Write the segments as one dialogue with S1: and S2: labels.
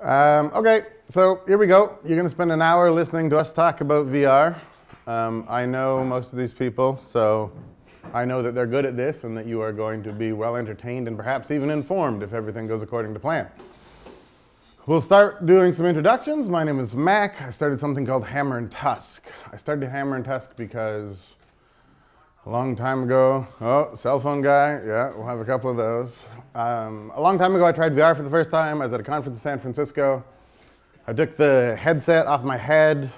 S1: Okay, so here we go. You're going to spend an hour listening to us talk about VR. I know most of these people, so I know that they're good at this and that you are going to be well entertained and perhaps even informed if everything goes according to plan. We'll start doing some introductions. My name is Mack. I started something called Hammer and Tusk. I started Hammer and Tusk because a long time ago, cell phone guy, yeah, we'll have a couple of those. A long time ago, I tried VR for the first time. I was at a conference in San Francisco. I took the headset off my head,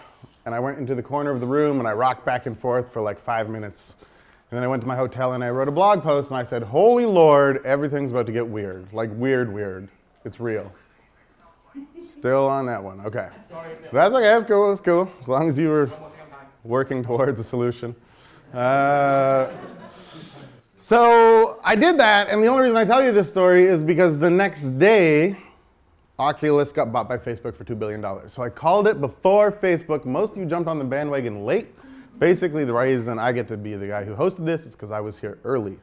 S1: and I went into the corner of the room, and I rocked back and forth for like 5 minutes. And then I went to my hotel, and I wrote a blog post, and I said, holy Lord, everything's about to get weird. Like weird. It's real. Still on that one, okay. That's okay, that's cool, that's cool. As long as you were working towards a solution. So I did that, and the only reason I tell you this story is because the next day, Oculus got bought by Facebook for $2 billion. So I called it before Facebook. Most of you jumped on the bandwagon late. Basically, the reason I get to be the guy who hosted this is because I was here early.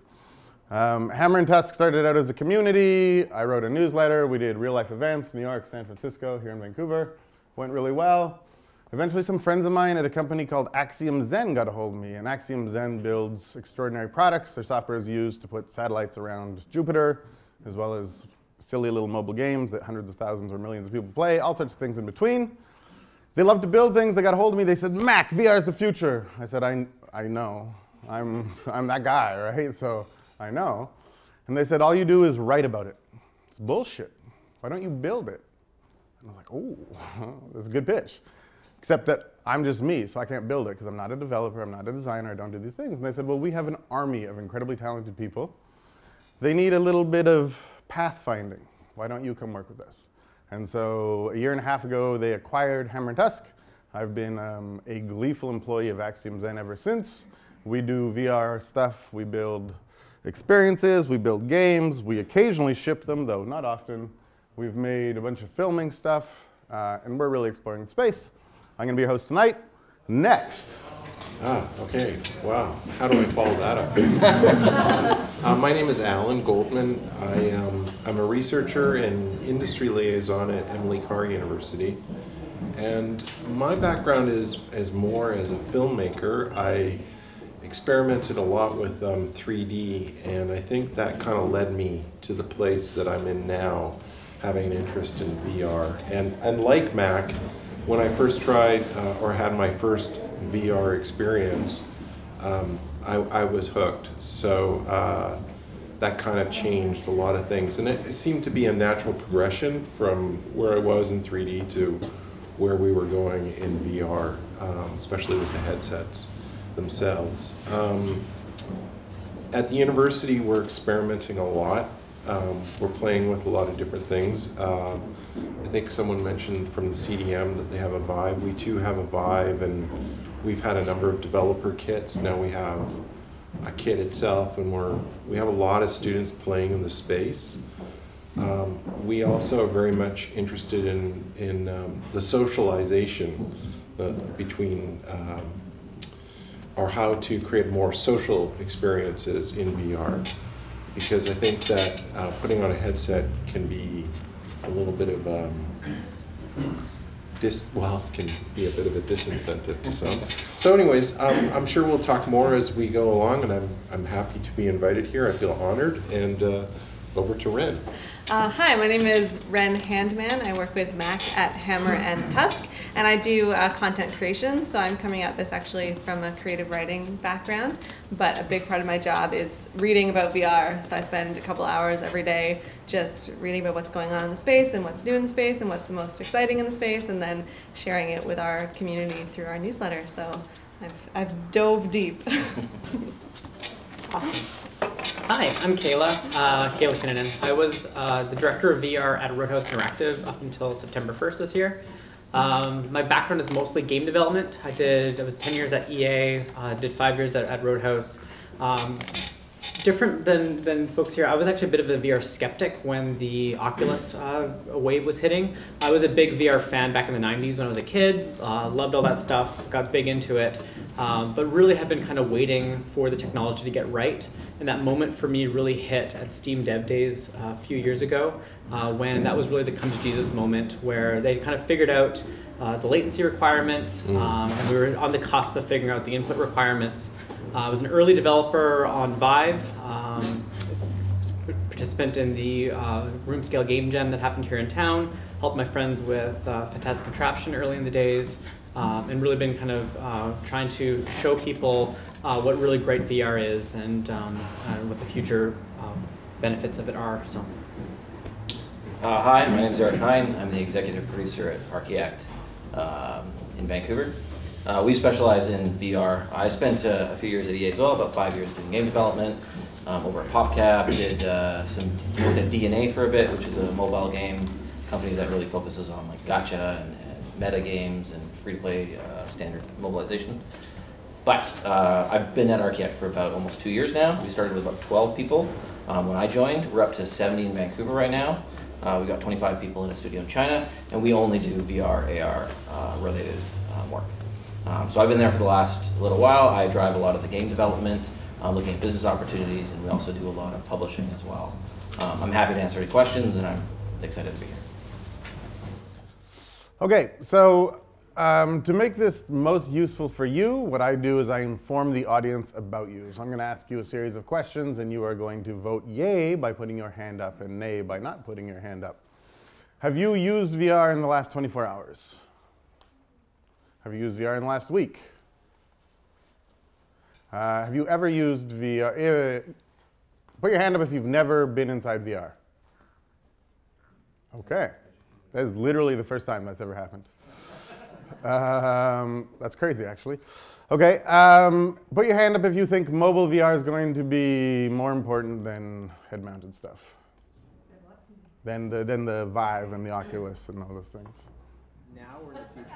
S1: Hammer and Tusk started out as a community. I wrote a newsletter. We did real-life events, New York, San Francisco, here in Vancouver. Went really well. Eventually, some friends of mine at a company called Axiom Zen got a hold of me. And Axiom Zen builds extraordinary products. Their software is used to put satellites around Jupiter, as well as silly little mobile games that hundreds of thousands or millions of people play, all sorts of things in between. They love to build things. They got a hold of me. They said, Mack, VR is the future. I said, I know. I'm that guy, right? So I know. And they said, all you do is write about it. It's bullshit. Why don't you build it? And I was like, oh, that's a good pitch. Except that I'm just me, so I can't build it because I'm not a developer, I'm not a designer, I don't do these things. And they said, well, we have an army of incredibly talented people. They need a little bit of pathfinding. Why don't you come work with us? And so a year and a half ago, they acquired Hammer and Tusk. I've been a gleeful employee of Axiom Zen ever since. We do VR stuff. We build experiences. We build games. We occasionally ship them, though not often. We've made a bunch of filming stuff, and we're really exploring the space. I'm going to be your host tonight. Next.
S2: Okay. Wow. How do I follow that up? My name is Alan Goldman. I'm a researcher and industry liaison at Emily Carr University. And my background is more as a filmmaker. I experimented a lot with 3D, and I think that kind of led me to the place that I'm in now, having an interest in VR. And like Mack, when I first tried or had my first VR experience, I was hooked. So that kind of changed a lot of things. And it seemed to be a natural progression from where I was in 3D to where we were going in VR, especially with the headsets themselves. At the university, we're experimenting a lot. We're playing with a lot of different things. I think someone mentioned from the CDM that they have a Vive. We too have a Vive, and we've had a number of developer kits. Now we have a kit itself, and we have a lot of students playing in the space. We also are very much interested in the socialization between, or how to create more social experiences in VR. Because I think that putting on a headset can be a little bit of can be a bit of a disincentive to some. So anyways, I'm sure we'll talk more as we go along, and I'm happy to be invited here. I feel honored, and over to Wren.
S3: Hi, my name is Wren Handman. I work with Mack at Hammer and Tusk, and I do content creation. So I'm coming at this actually from a creative writing background, but a big part of my job is reading about VR. So I spend a couple hours every day just reading about what's going on in the space and what's new in the space and what's the most exciting in the space, and then sharing it with our community through our newsletter. So I've dove deep.
S4: Awesome. Hi, I'm Kayla, Kayla Kinnunen. I was the director of VR at Roadhouse Interactive up until September 1st this year. My background is mostly game development. I was 10 years at EA, did 5 years at Roadhouse. Different than folks here, I was actually a bit of a VR skeptic when the Oculus wave was hitting. I was a big VR fan back in the 90s when I was a kid, loved all that stuff, got big into it, but really have been kind of waiting for the technology to get right And that moment for me really hit at Steam Dev Days a few years ago, when that was really the come to Jesus moment where they kind of figured out the latency requirements, and we were on the cusp of figuring out the input requirements. I was an early developer on Vive, participant in the room scale game jam that happened here in town, helped my friends with Fantastic Contraption early in the days, and really been kind of trying to show people what really great VR is and what the future benefits of it are. So.
S5: Hi, my name is Hine. I'm the executive producer at Archiact in Vancouver. We specialize in VR. I spent a few years at EA as well, about 5 years doing game development. Over at PopCap, did some work at DNA for a bit, which is a mobile game company that really focuses on like gacha and meta games and free-to-play standard mobilization. But I've been at Archiact for about almost 2 years now. We started with about 12 people when I joined. We're up to 70 in Vancouver right now. We've got 25 people in a studio in China, and we only do VR, AR related work. So I've been there for the last little while. I drive a lot of the game development, looking at business opportunities, and we also do a lot of publishing as well. I'm happy to answer any questions, and I'm excited to be here.
S1: Okay, so to make this most useful for you, what I do is I inform the audience about you. So I'm going to ask you a series of questions, and you are going to vote yay by putting your hand up and nay by not putting your hand up. Have you used VR in the last 24 hours? Have you used VR in the last week? Have you ever used VR? Put your hand up if you've never been inside VR. Okay. That is literally the first time that's ever happened. That's crazy, actually. Okay, put your hand up if you think mobile VR is going to be more important than head-mounted stuff. Than the Vive and the Oculus and all those things.
S6: Now or in the future?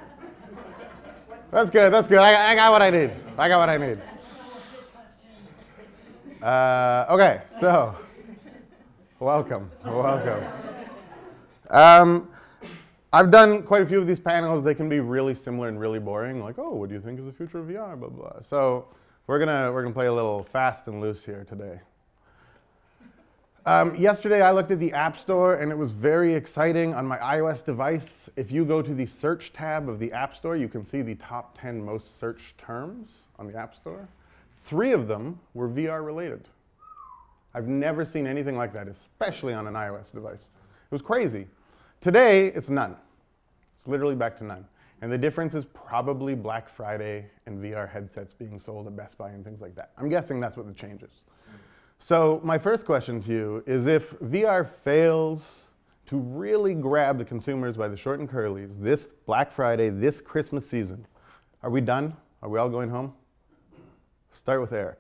S1: That's good, that's good. I got what I need. I got what I need. Okay, so, welcome. I've done quite a few of these panels. They can be really similar and really boring, like, oh, what do you think is the future of VR, blah, blah. So we're gonna play a little fast and loose here today. Yesterday, I looked at the App Store, and it was very exciting on my iOS device. If you go to the search tab of the App Store, you can see the top 10 most searched terms on the App Store. 3 of them were VR related. I've never seen anything like that, especially on an iOS device. It was crazy. Today, it's none. It's literally back to none. And the difference is probably Black Friday and VR headsets being sold at Best Buy and things like that. I'm guessing that's what the change is. So my first question to you is, if VR fails to really grab the consumers by the short and curlies this Black Friday, this Christmas season, are we done? Are we all going home? Start with Eric.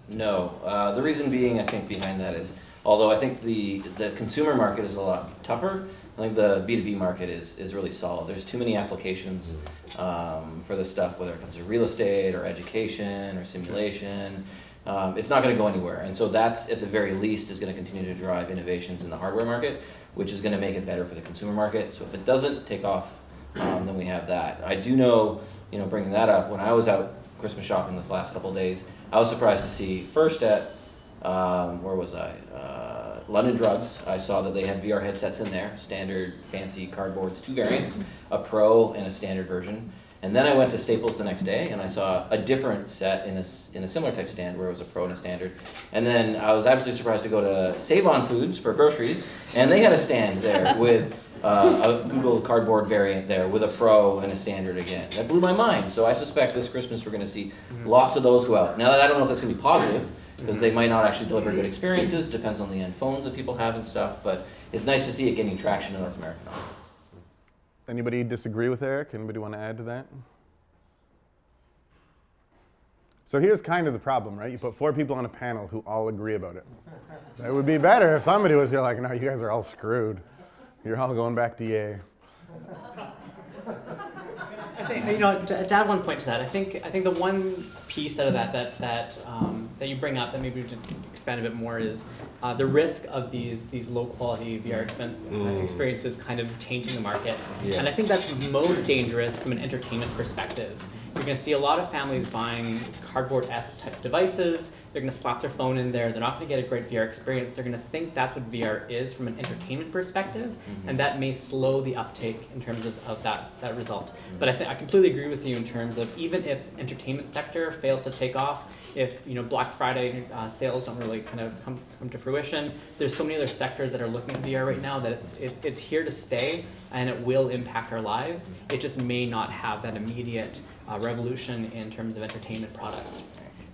S5: No. The reason being, I think, behind that is, although I think the consumer market is a lot tougher, I think the B2B market is really solid. There's too many applications for this stuff, whether it comes to real estate or education or simulation. It's not going to go anywhere. And so that's, at the very least, is going to continue to drive innovations in the hardware market, which is going to make it better for the consumer market. So if it doesn't take off, then we have that. I do know, bringing that up, when I was out Christmas shopping this last couple of days, I was surprised to see, first at, where was I? London Drugs. I saw that they had VR headsets in there, standard, fancy cardboards, 2 variants, a Pro and a standard version. And then I went to Staples the next day, and I saw a different set in a similar type stand where it was a Pro and a standard. And then I was absolutely surprised to go to Save On Foods for groceries, and they had a stand there with a Google Cardboard variant there with a Pro and a standard again. That blew my mind. So I suspect this Christmas we're going to see lots of those go out. Now, I don't know if that's going to be positive, because they might not actually deliver good experiences. Depends on the end phones that people have and stuff. But it's nice to see it gaining traction in North American audience.
S1: Anybody disagree with Eric? Anybody want to add to that? So here's kind of the problem, right? You put 4 people on a panel who all agree about it. It would be better if somebody was here like, no, you guys are all screwed. You're all going back to yay.
S4: I think, to add one point to that, I think the one piece out of that you bring up that maybe we should expand a bit more is the risk of these low quality VR experiences kind of tainting the market. Yeah. And I think that's most dangerous from an entertainment perspective. You're going to see a lot of families buying cardboard-esque type devices. They're going to slap their phone in there. They're not going to get a great VR experience. They're going to think that's what VR is from an entertainment perspective, and that may slow the uptake in terms of that result. But I completely agree with you in terms of even if entertainment sector fails to take off, if Black Friday sales don't really kind of come to fruition, there's so many other sectors that are looking at VR right now that it's here to stay, and it will impact our lives. It just may not have that immediate revolution in terms of entertainment products.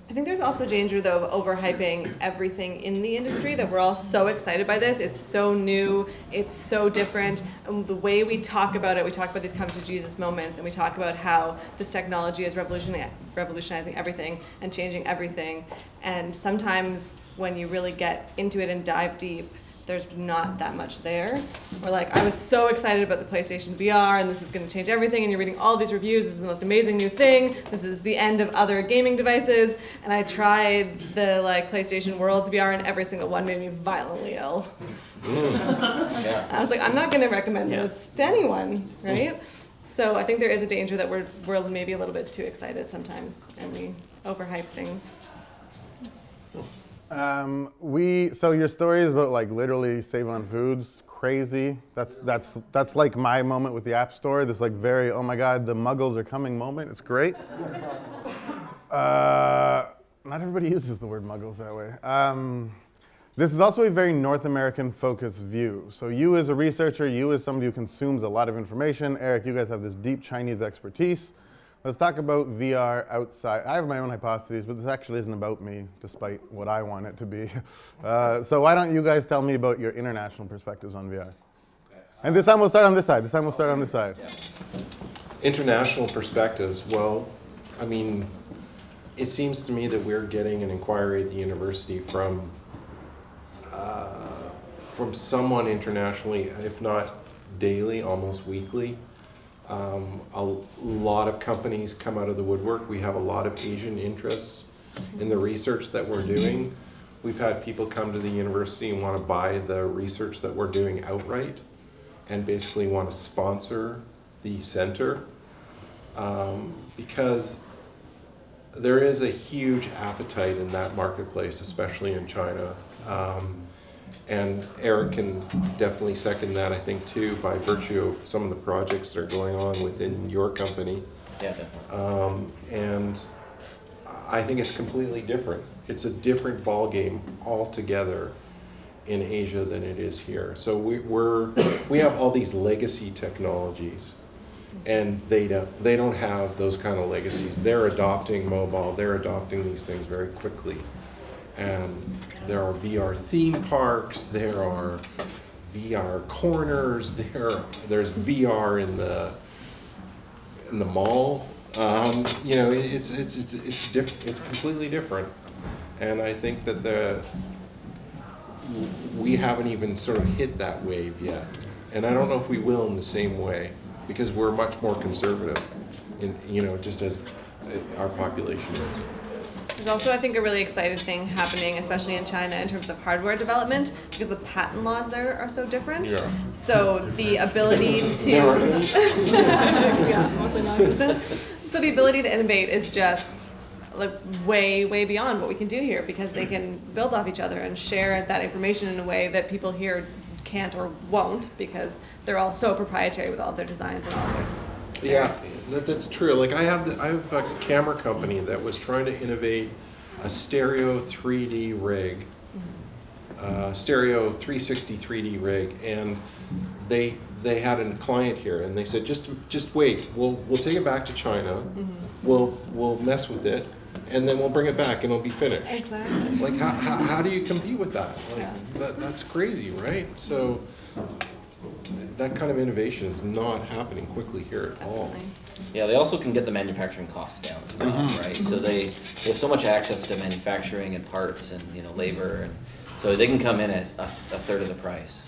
S3: I think there's also danger, though, of overhyping everything in the industry, that we're all so excited by this. It's so new, it's so different. And the way we talk about it, we talk about these come to Jesus moments, and we talk about how this technology is revolutionizing everything and changing everything. And sometimes when you really get into it and dive deep, there's not that much there. Or like, I was so excited about the PlayStation VR and this was gonna change everything, and you're reading all these reviews, this is the most amazing new thing, this is the end of other gaming devices, and I tried the PlayStation Worlds VR and every single one made me violently ill.
S5: Yeah.
S3: I was like, I'm not gonna recommend this to anyone, right? So I think there is a danger that we're maybe a little bit too excited sometimes and we overhype things.
S1: So your story is about literally save on foods, crazy. That's like my moment with the App Store. This very, oh my God, the Muggles are coming moment. It's great. Not everybody uses the word Muggles that way. This is also a very North American focused view. So you as a researcher, you as somebody who consumes a lot of information, Eric, you guys have this deep Chinese expertise. Let's talk about VR outside. I have my own hypotheses, but this actually isn't about me, despite what I want it to be. So why don't you guys tell me about your international perspectives on VR? And this time we'll start on this side.
S5: Yeah.
S2: International perspectives, well, I mean, it seems to me that we're getting an inquiry at the university from someone internationally, if not daily, almost weekly. A lot of companies come out of the woodwork. We have a lot of Asian interests in the research that we're doing. We've had people come to the university and want to buy the research that we're doing outright and basically want to sponsor the center because there is a huge appetite in that marketplace, especially in China. And Eric can definitely second that, I think, too, by virtue of some of the projects that are going on within your company.
S5: Yeah, definitely.
S2: And I think it's completely different. It's a different ballgame altogether in Asia than it is here. So we have all these legacy technologies, and they don't have those kind of legacies. They're adopting mobile. They're adopting these things very quickly. And there are VR theme parks, there are VR corners, there's VR in the mall. It's completely different. And I think that we haven't even sort of hit that wave yet. And I don't know if we will in the same way, because we're much more conservative just as our population is.
S3: There's also, I think, a really exciting thing happening, especially in China, in terms of hardware development, because the patent laws there are so different.
S2: Yeah.
S3: So the ability to yeah, mostly non-existent. So the ability to innovate is just way, way beyond what we can do here, because they can build off each other and share that information in a way that people here can't or won't, because they're all so proprietary with all their designs and all theirs.
S2: Yeah, that's true. I have a camera company that was trying to innovate a stereo 3D rig, stereo 360 3D rig, and they had a client here, and they said, just wait, we'll take it back to China, we'll mess with it, and then we'll bring it back and it'll be finished.
S3: Exactly.
S2: How do you compete with that? That's crazy, right? So that kind of innovation is not happening quickly here at all.
S5: Yeah, they also can get the manufacturing costs down as well, right? So they have so much access to manufacturing and parts and labor, and so they can come in at a third of the price.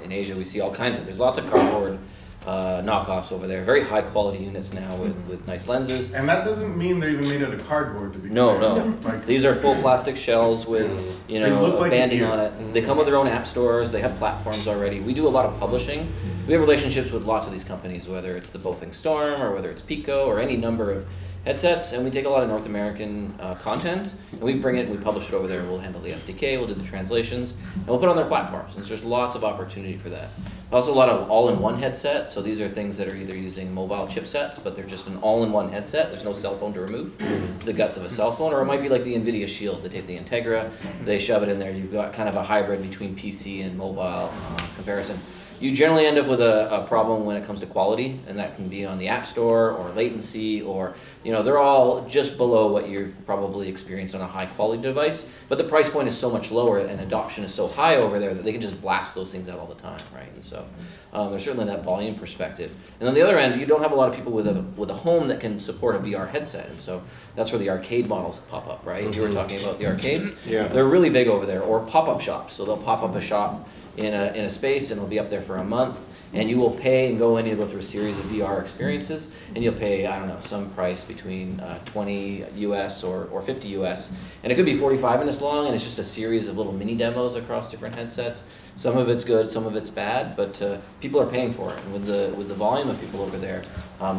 S5: In Asia we see all kinds of. There's lots of cardboard knockoffs over there. Very high quality units now with nice lenses.
S1: And that doesn't mean they're even made out of cardboard, to be
S5: No,
S1: clear.
S5: no.
S1: Like,
S5: These are full plastic shells with, you
S1: They look
S5: know,
S1: like
S5: banding
S1: gear.
S5: on it. They come with their own app stores. They have platforms already. We do a lot of publishing. We have relationships with lots of these companies, whether it's the Bofing Storm or whether it's Pico or any number of headsets, and we take a lot of North American content, and we bring it and we publish it over there. We'll handle the SDK, we'll do the translations, and we'll put it on their platforms. And so there's lots of opportunity for that. Also a lot of all-in-one headsets, so these are things that are either using mobile chipsets, but they're just an all-in-one headset. There's no cell phone to remove. It's the guts of a cell phone, or it might be like the NVIDIA Shield. They take the Integra, they shove it in there. You've got kind of a hybrid between PC and mobile comparison. You generally end up with a problem when it comes to quality, and that can be on the App Store or latency, or they're all just below what you've probably experienced on a high quality device. But the price point is so much lower and adoption is so high over there that they can just blast those things out all the time, right? And so there's certainly that volume perspective. And on the other end, you don't have a lot of people with a home that can support a VR headset, and so that's where the arcade models pop up, right? You were talking about the arcades.
S2: Yeah.
S5: They're really big over there, or pop-up shops. So they'll pop up a shop in a space, and it'll be up there for a month, and you will pay and go in and go through a series of VR experiences, and you'll pay, I don't know, some price between 20 US or 50 US, and it could be 45 minutes long, and it's just a series of little mini demos across different headsets. Some of it's good, some of it's bad, but people are paying for it, and with the volume of people over there,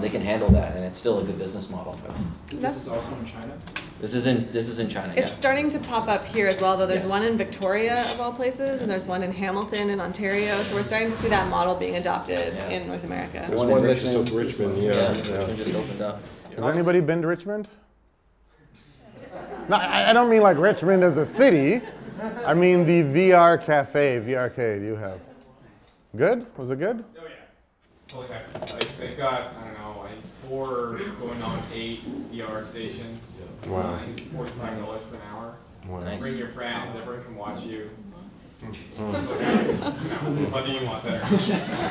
S5: they can handle that, and it's still a good business model for them.
S6: This is also in China?
S5: This is in China.
S3: It's starting to pop up here as well, though. There's
S5: Yes.
S3: one in Victoria of all places, and there's one in Hamilton in Ontario. So we're starting to see that model being adopted
S5: Yeah.
S3: in North America.
S2: There's
S5: One
S2: one
S5: in
S2: that just
S5: Richmond.
S2: opened Richmond,
S5: Yeah,
S2: yeah.
S5: Richmond just opened up.
S1: Has anybody been to Richmond? No, I don't mean like Richmond as a city. I mean the VR cafe, VRcade you have. Good? Was it good?
S7: Oh yeah. Totally happy. Like they've got, I don't know, like 4 going on 8 VR stations.
S2: Wow.
S7: It's $45 for an hour.
S2: Wow.
S5: Nice.
S7: Bring your friends, everyone can watch you.
S2: Mm.
S7: So, what do you want better?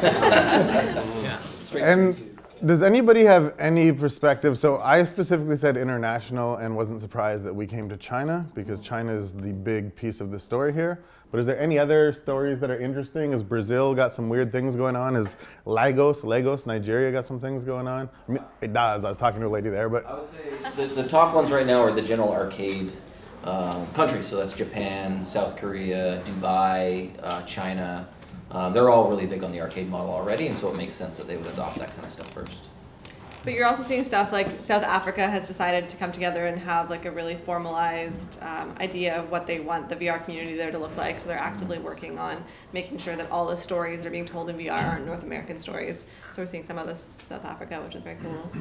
S5: Yeah. Straight
S1: And
S5: to-
S1: does anybody have any perspective? So I specifically said international and wasn't surprised that we came to China because China is the big piece of the story here. But is there any other stories that are interesting? Has Brazil got some weird things going on? Has Lagos, Nigeria got some things going on? I mean, it does. I was talking to a lady there, but
S5: I would say the top ones right now are the general arcade countries. So that's Japan, South Korea, Dubai, China. They're all really big on the arcade model already, and so it makes sense that they would adopt that kind of stuff first.
S3: But you're also seeing stuff like South Africa has decided to come together and have like a really formalized idea of what they want the VR community there to look like. So they're actively working on making sure that all the stories that are being told in VR aren't North American stories. So we're seeing some of this South Africa, which is very cool.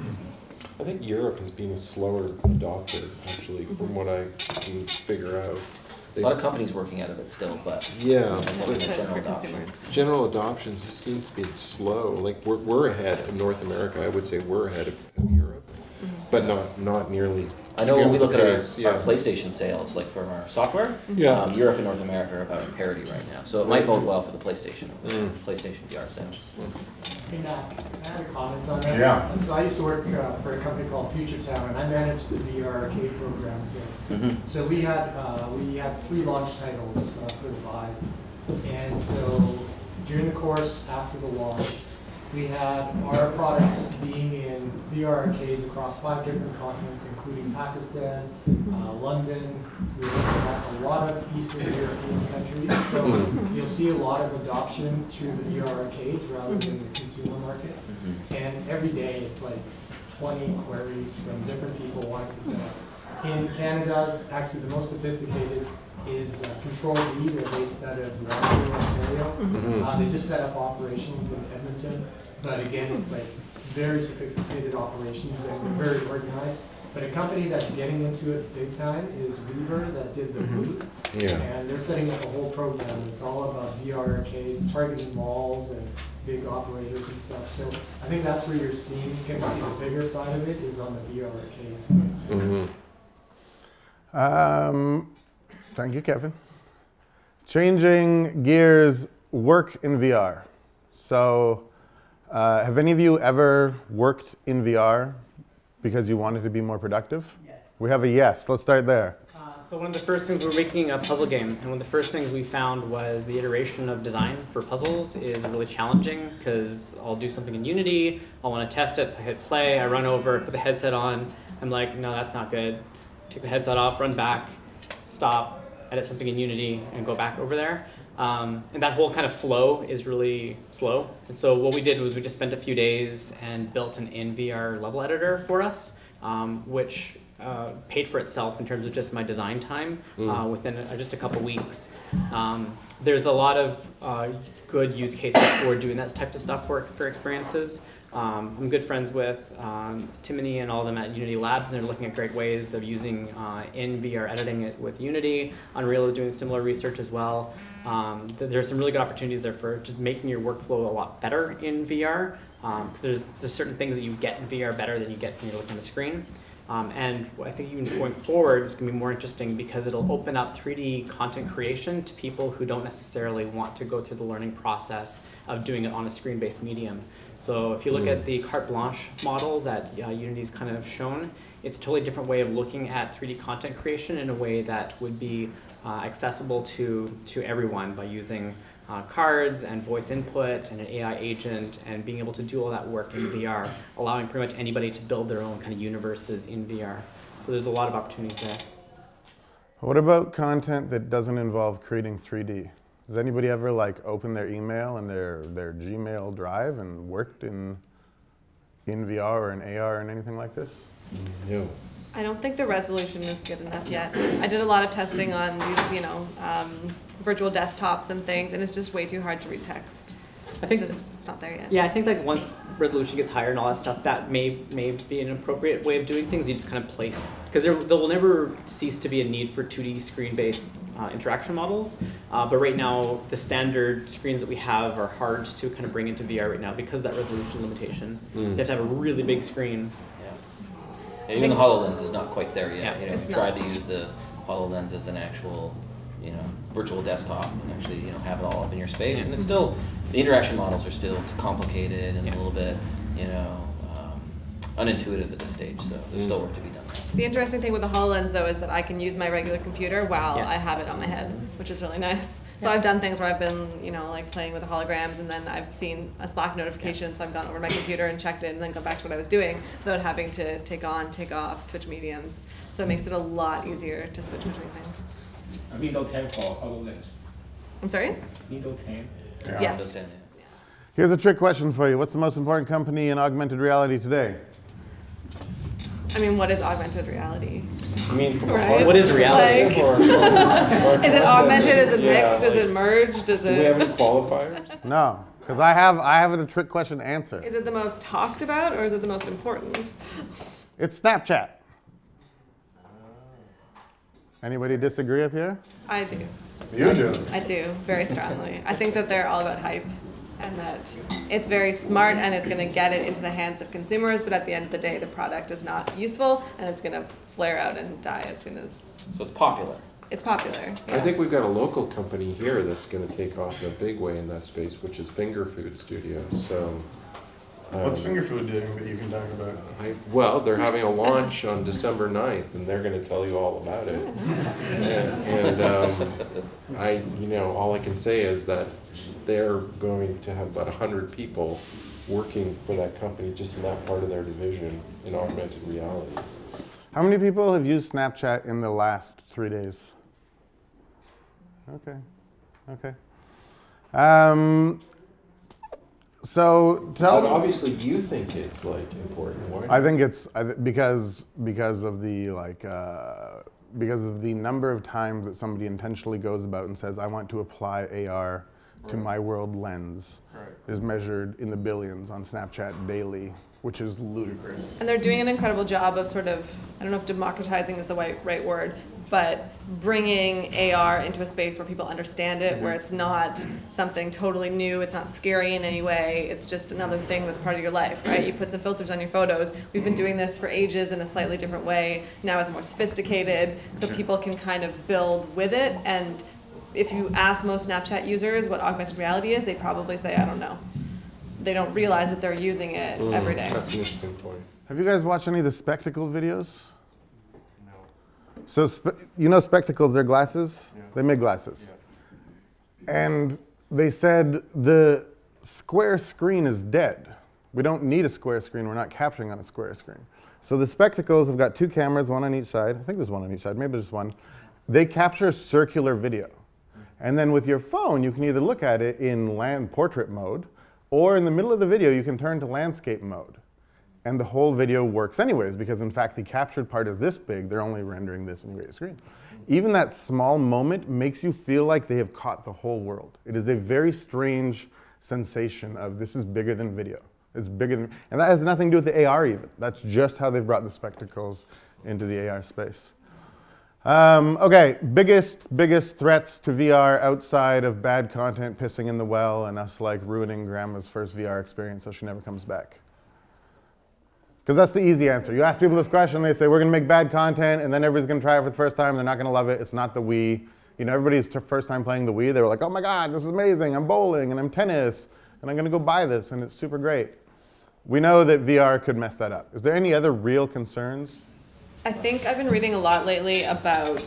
S2: I think Europe has been a slower adopter, actually, from what I can figure out.
S5: A lot of companies working out of it still, but
S2: Yeah,
S5: I think
S3: For
S5: the general
S3: for
S5: adoption.
S3: consumers.
S2: general adoptions just seems to be slow. Like we're ahead of North America. I would say we're ahead of Europe, but not nearly.
S5: I know when we look at our
S2: pace, yeah.
S5: PlayStation sales, like from our software,
S2: Yeah.
S5: Europe and North America are about in parity right now. So it might bode well for the PlayStation, PlayStation VR sales.
S8: Hey Mack, I have a comment on that.
S1: Yeah.
S8: So I used to work for a company called Future Town, and I managed the VR arcade programs there.
S5: Mm-hmm.
S8: So we had 3 launch titles for the Vive, and so during the course after the launch, we had our products being in VR arcades across 5 different continents, including Pakistan, London. We looked at a lot of Eastern European countries. So you'll see a lot of adoption through the VR arcades rather than the consumer market. And every day it's like 20 queries from different people wanting to set up. In Canada, actually the most sophisticated is Control V. They're based out of Ontario. They just set up operations in Edmonton. But again, it's like very sophisticated operations and very organized. But a company that's getting into it big time is Weaver that did the boot.
S2: Yeah.
S8: And they're setting up a whole program. It's all about VR arcades, targeting malls and big operators and stuff. So I think that's where you're seeing, kind of see the bigger side of it is on the VR arcades.
S1: thank you, Kevin. Changing gears, work in VR. So have any of you ever worked in VR because you wanted to be more productive?
S9: Yes.
S1: We have a yes. Let's start there.
S9: So
S4: So one of the first things, we were making a puzzle game, and one of the first things we found was the iteration of design for puzzles is really challenging, because I'll do something in Unity, I'll want to test it, so I hit play, I run over, put the headset on, I'm like, no, that's not good. Take the headset off, run back, stop, edit something in Unity, and go back over there. And that whole kind of flow is really slow. And so what we did was we just spent a few days and built an in-VR level editor for us, which paid for itself in terms of just my design time within just a couple weeks. There's a lot of good use cases for doing that type of stuff for experiences. I'm good friends with Timony and all of them at Unity Labs, and they're looking at great ways of using in VR editing it with Unity. Unreal is doing similar research as well. There's some really good opportunities there for just making your workflow a lot better in VR, because there's certain things that you get in VR better than you get when you're looking at the screen. And I think even going forward, it's going to be more interesting because it'll open up 3D content creation to people who don't necessarily want to go through the learning process of doing it on a screen-based medium. So if you look at the carte blanche model that Unity's kind of shown, it's a totally different way of looking at 3D content creation in a way that would be accessible to everyone by using cards and voice input and an AI agent and being able to do all that work in VR, allowing pretty much anybody to build their own kind of universes in VR. So there's a lot of opportunities there.
S1: What about content that doesn't involve creating 3D? Does anybody ever like open their email and their Gmail drive and worked in VR or in AR and anything like this?
S2: No.
S3: I don't think the resolution is good enough yet. I did a lot of testing on these, virtual desktops and things, and it's just way too hard to read text.
S4: I think
S3: it's not there yet.
S4: Yeah, I think like once resolution gets higher and all that stuff, that may be an appropriate way of doing things. You just kind of place, because there will never cease to be a need for 2D screen-based interaction models. But right now, the standard screens that we have are hard to kind of bring into VR right now because of that resolution limitation. You have to have a really big screen.
S5: Yeah, even the HoloLens is not quite there yet.
S4: Yeah,
S5: We've tried to use the HoloLens as an actual, virtual desktop and actually, have it all up in your space. And it's still, the interaction models are still too complicated and a little bit, unintuitive at this stage. So there's still work to be done.
S3: The interesting thing with the HoloLens, though, is that I can use my regular computer while I have it on my head, which is really nice. So I've done things where I've been, like playing with the holograms, and then I've seen a Slack notification, so I've gone over my computer and checked it, and then gone back to what I was doing without having to take on, take off, switch mediums. So it makes it a lot easier to switch between things.
S6: Windows 10 for HoloLens.
S3: I'm sorry?
S6: Windows 10.
S1: Yeah.
S3: Yes.
S1: Here's a trick question for you. What's the most important company in augmented reality today?
S3: I mean, what is augmented reality?
S2: I mean,
S3: Right?
S4: What is reality?
S3: Is it augmented? Is it mixed? Is it merged? Is
S2: Do we have any qualifiers?
S1: No, because I have a trick question answer.
S3: Is it the most talked about, or is it the most important?
S1: It's Snapchat. Anybody disagree up here?
S3: I do.
S1: You do.
S3: I do, very strongly. I think that they're all about hype, and that it's very smart, and it's going to get it into the hands of consumers, but at the end of the day, the product is not useful, and it's going to flare out and die as soon as
S5: So it's popular.
S3: it's popular.
S2: I think we've got a local company here that's going to take off in a big way in that space, which is Finger Food Studios. So,
S1: What's Finger Food doing that you can talk about?
S2: well, they're having a launch on December 9th, and they're going to tell you all about it. All I can say is that they're going to have about 100 people working for that company just in that part of their division in augmented reality.
S1: How many people have used Snapchat in the last 3 days? Okay. So tell me.
S2: Obviously, you think it's important. Why?
S1: I think it's because of the because of the number of times that somebody intentionally goes about and says, I want to apply AR to my world lens, is measured in the billions on Snapchat daily, which is ludicrous.
S3: And they're doing an incredible job of sort of, I don't know if democratizing is the right word, but bringing AR into a space where people understand it, where it's not something totally new, it's not scary in any way, it's just another thing that's part of your life, right? You put some filters on your photos. We've been doing this for ages in a slightly different way. Now it's more sophisticated, so people can kind of build with it. And if you ask most Snapchat users what augmented reality is, they probably say, I don't know. They don't realize that they're using it every day.
S2: That's an interesting point.
S1: Have you guys watched any of the spectacle videos?
S2: No.
S1: So you know spectacles, they're glasses?
S2: Yeah.
S1: They make glasses.
S2: Yeah.
S1: And they said the square screen is dead. We don't need a square screen. We're not capturing on a square screen. So the spectacles have got 2 cameras, one on each side. I think there's one on each side, maybe there's just one. They capture circular video. And then with your phone, you can either look at it in portrait mode, or in the middle of the video, you can turn to landscape mode. And the whole video works anyways, because in fact, the captured part is this big. They're only rendering this in greater screen. Even that small moment makes you feel like they have caught the whole world. It is a very strange sensation of this is bigger than video. It's bigger than, and that has nothing to do with the AR even. That's just how they've brought the spectacles into the AR space. Okay, biggest threats to VR outside of bad content pissing in the well and us like ruining grandma's first VR experience so she never comes back. Because that's the easy answer. You ask people this question, they say, we're going to make bad content, and then everybody's going to try it for the first time, they're not going to love it. It's not the Wii. You know, everybody's first time playing the Wii, they were like, oh my God, this is amazing. I'm bowling, and I'm tennis, and I'm going to go buy this, and it's super great. We know that VR could mess that up. Is there any other real concerns?
S3: I think I've been reading a lot lately about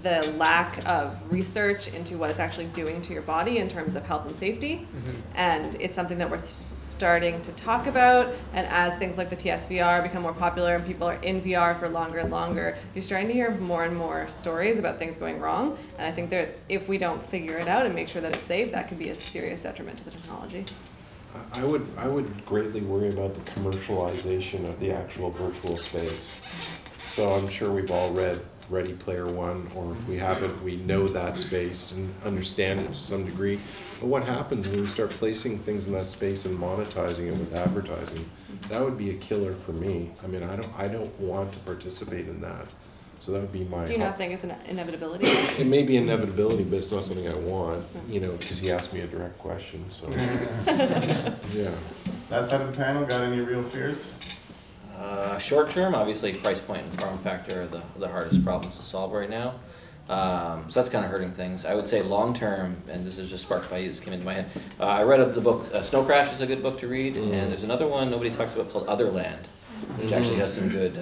S3: the lack of research into what it's actually doing to your body in terms of health and safety. And it's something that we're starting to talk about. And as things like the PSVR become more popular and people are in VR for longer and longer, you're starting to hear more and more stories about things going wrong. And I think that if we don't figure it out and make sure that it's safe, that could be a serious detriment to the technology.
S2: I would greatly worry about the commercialization of the actual virtual space. So I'm sure we've all read Ready Player One, or if we haven't, we know that space and understand it to some degree. But what happens when we start placing things in that space and monetizing it with advertising? That would be a killer for me. I mean, I don't want to participate in that. So that would be my...
S3: Do you not think it's an inevitability?
S2: It may be inevitability, but it's not something I want, you know, because he asked me a direct question, so... Yeah.
S1: That side of the panel, got any real fears?
S5: Short term, obviously price point and form factor are the hardest problems to solve right now. So that's kind of hurting things. I would say long term, and this is just sparked by you, this came into my head. I read the book, Snow Crash is a good book to read, and there's another one nobody talks about called Otherland, which actually has some good